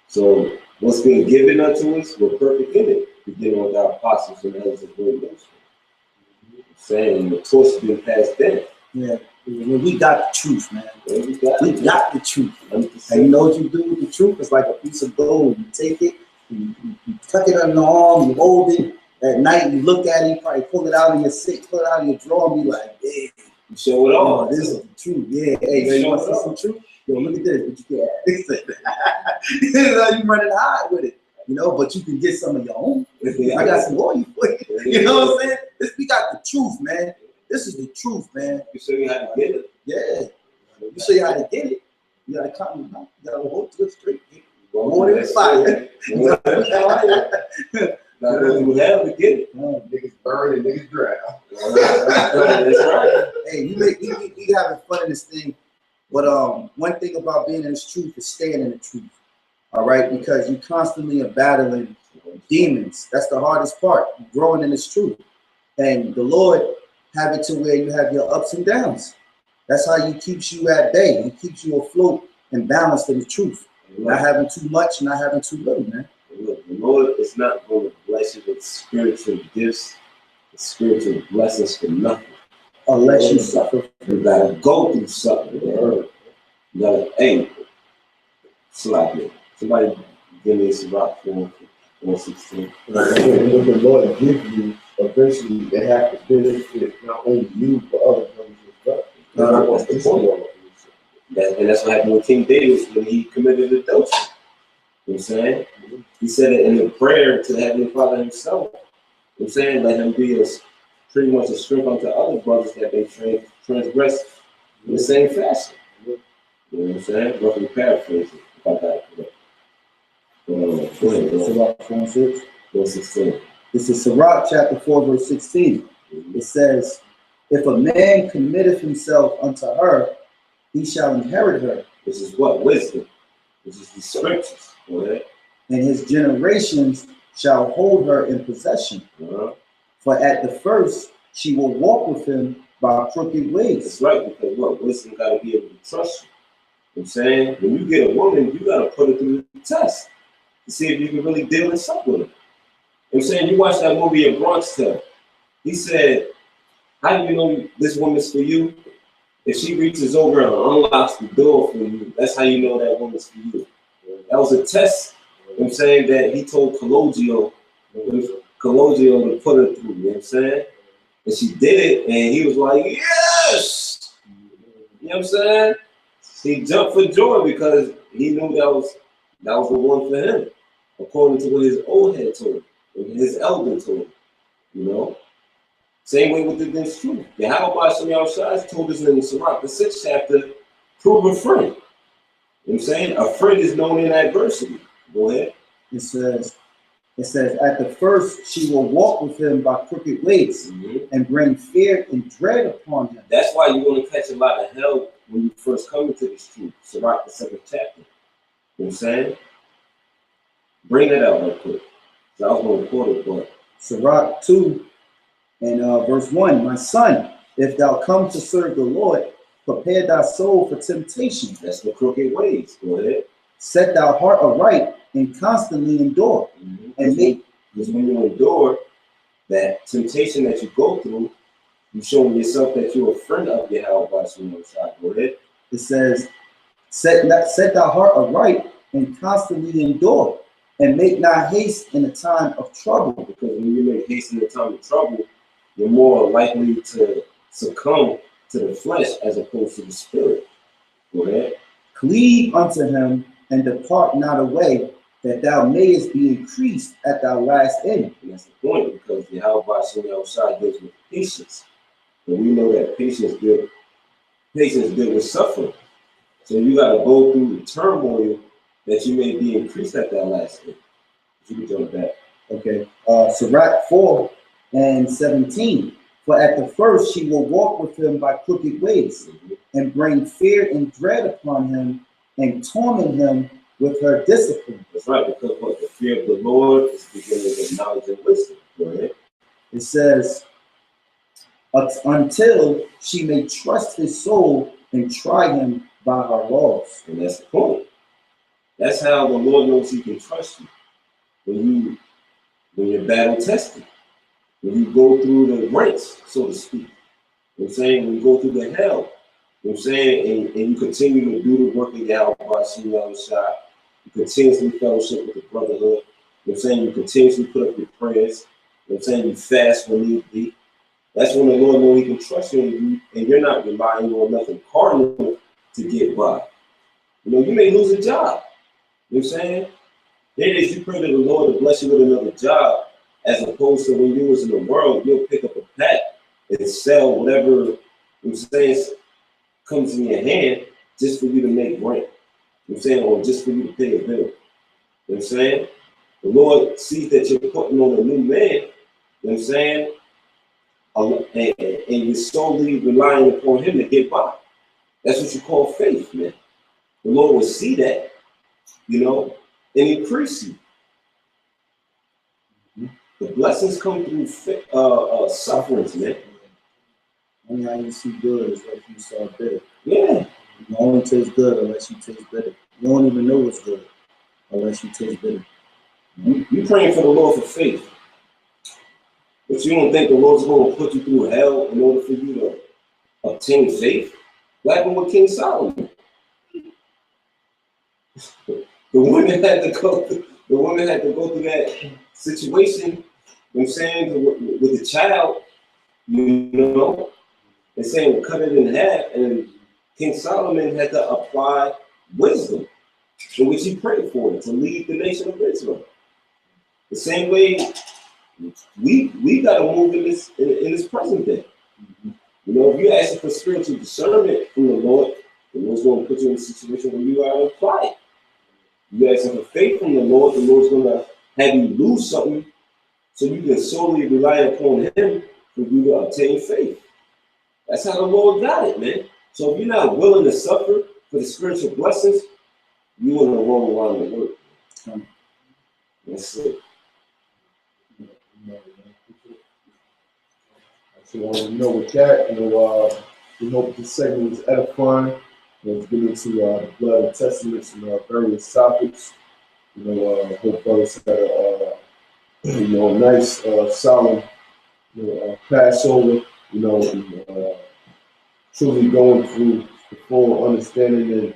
So what's been given unto us, we're perfect in it, beginning with our apostles and elders of great ministry. Saying the torch has been passed down.
Yeah, we got the truth, man.
Yeah,
We got the truth.
100%.
And you know what you do with the truth? It's like a piece of gold. You take it, you tuck it under the arm, you hold it. At night, you look at it, you probably pull it out of your safe, pull it out of your drawer, and be like, hey,
You show it off.
this is the truth. Yeah, hey, you want to see some truth? Yo, look at this. But you can't. You running high with it, you know. But you can get some of your own. I got some oil for you. You know what I'm saying? We got the truth, man. This is the truth, man.
You show you how to get it.
Yeah. You show you how to get it. You gotta come. You gotta hold to it straight. Water and fire.
Now, you have to get it.
Niggas burn and niggas drown.
That's right.
Hey, we having fun in this thing, but one thing about being in this truth is staying in the truth. All right, because you constantly are battling demons. That's the hardest part. Growing in this truth, and the Lord have it to where you have your ups and downs. That's how He keeps you at bay. He keeps you afloat and balanced in the truth. Not having too much, not having too little, man.
Look, the Lord is not going to bless you with spiritual gifts, spiritual blessings for nothing.
Unless you suffer.
You gotta go through something. You gotta, hey, slap me. Somebody give me some rock for 116.
What the Lord gives you, eventually they have to benefit not only you, but other brothers as well.
That's the point. And that's what happened with King David when he committed adultery. You know what I'm saying? He said it in the prayer to the Heavenly Father himself. You know what I'm saying? Let him be pretty much a strength unto other brothers that they transgressed in the same fashion. You know what I'm saying? Roughly paraphrasing, if I got it correct. Go ahead,
Sirach 4:6.
116.
This is Sirach chapter 4, verse 16. It says, if a man committeth himself unto her, he shall inherit her.
This is what? Wisdom. This is the scriptures. Go ahead.
And his generations shall hold her in possession. For at the first she will walk with him by crooked ways.
That's right, because what? Wisdom got to be able to trust you. You know what I'm saying? When you get a woman, you got to put her through the test to see if you can really deal this up with her. You know what I'm saying? You watch that movie, A Bronx Tale. He said, how do you know this woman's for you? If she reaches over and unlocks the door for you, that's how you know that woman's for you. That was a test, you know what I'm saying, that he told Cologio to put her through, you know what I'm saying? And she did it, and he was like, yes! You know what I'm saying? He jumped for joy because he knew that was the one for him, according to what his old head told him, his elder told him, you know? Same way with this truth. YAHAWASHI told us in Sirach, the 6th chapter, prove a friend. You know what I'm saying? A friend is known in adversity. Go ahead.
It says, at the first she will walk with him by crooked ways and bring fear and dread upon him.
That's why you're going to catch a lot of hell when you first come into this truth. Sirach, the 7th chapter. You know what I'm saying? Bring that out real quick. So I was going to quote it, but
Sirach 2 and verse 1, my son, if thou come to serve the Lord, prepare thy soul for temptation.
That's the crooked ways. Go ahead.
Set thy heart aright and constantly endure. And make,
because when you endure that temptation that you go through, you're showing yourself that you're a friend of YAHAWASHI. Go ahead.
It says, set thy heart aright and constantly endure, and make not haste in the time of trouble.
Because when you make haste in the time of trouble, you're more likely to succumb to the flesh as opposed to the spirit. Go ahead.
Cleave unto him and depart not away, that thou mayest be increased at thy last end.
And that's the point, because YAHAWASHI deals with patience. And we know that patience deals with suffering. So you got to go through the turmoil that you may be increased at that last end. You can jump back.
Okay. Sirach 4 and 17. For at the first she will walk with him by crooked ways, and bring fear and dread upon him, and torment him with her discipline.
That's right, because what? The fear of the Lord is the beginning of knowledge and wisdom. Go ahead.
It says, until she may trust his soul and try him by her laws.
And that's the point. That's how the Lord knows he can trust you. When you're battle tested, when you go through the ranks, so to speak. You know what I'm saying? When you go through the hell, you know what I'm saying? And you continue to do the work of YAHAWASHI, you continuously fellowship with the brotherhood. You know what I'm saying? You continuously put up your prayers. You know what I'm saying? You fast when need be. That's when the Lord knows he can trust you, and you're not relying on nothing cardinal to get by. You know, you may lose a job. You know what I'm saying? Then as you pray to the Lord to bless you with another job, as opposed to when you was in the world, you'll pick up a pack and sell whatever, you know what I'm saying, comes in your hand just for you to make rent. You know what I'm saying? Or just for you to pay a bill. You know what I'm saying? The Lord sees that you're putting on a new man, you know what I'm saying? And you're solely relying upon him to get by. That's what you call faith, man. The Lord will see that, you know, and increase you. The blessings come through sufferings, man.
Only how you see good is like you saw bitter.
Yeah.
You only taste good unless you taste bitter. You don't even know what's good unless you taste bitter.
You praying for the Lord for faith. But you don't think the Lord's going to put you through hell in order for you to obtain faith? What happened with King Solomon? The woman had to go through that situation, you know what I'm saying, with the child, you know, and saying cut it in half, and King Solomon had to apply wisdom, in which he prayed for it, to lead the nation of Israel. The same way we got to move in this present day. You know, if you're asking for spiritual discernment from the Lord's going to put you in a situation where you gotta apply it. You're asking for faith from the Lord's going to have you lose something so you can solely rely upon him for you to obtain faith. That's how the Lord got it, man. So if you're not willing to suffer for the spiritual blessings, you in the wrong line of work. That's it.
So you know, with that, you know, we hope this segment was edifying. Let's get into the blood and testaments and various topics. You know, hope brothers had a nice, solid, Passover. You know, and, truly going through the full understanding and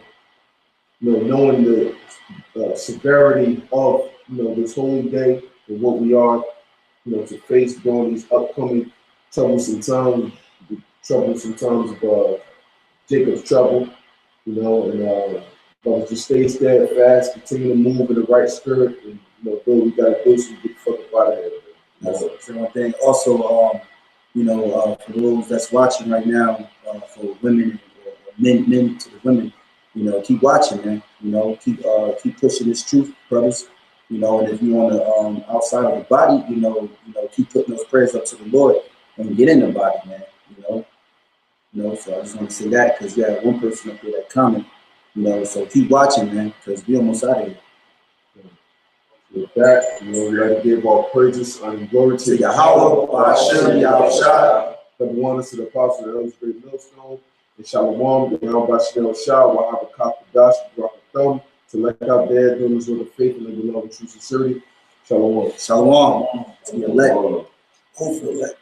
knowing the severity of this holy day and what we are to face during these upcoming troublesome times of Jacob's trouble. And but just stay steadfast, continue to move in the right spirit, and do what we gotta do so we get the fuck up out of here.
That's one thing. Also, for those that's watching right now, for women, men to the women, keep watching, man. Keep pushing this truth, brothers. And if you want to, outside of the body, keep putting those prayers up to the Lord and get in the body, man. So I just want to say that because you had one person up there that comment, so keep watching, man, because we almost out of here.
With that, we like to give our praises and glory to
YAHAWAH, Hashem, Yahawashi.
Everyone to the apostle of the elders, great millstone, and Shalawam, YAHAWASHI, YAHAWAH, drop a thumb to let out there, doing this with a faith and the love and true sincerity. Shalom.
Shalom. To the elect. Hopefully elect.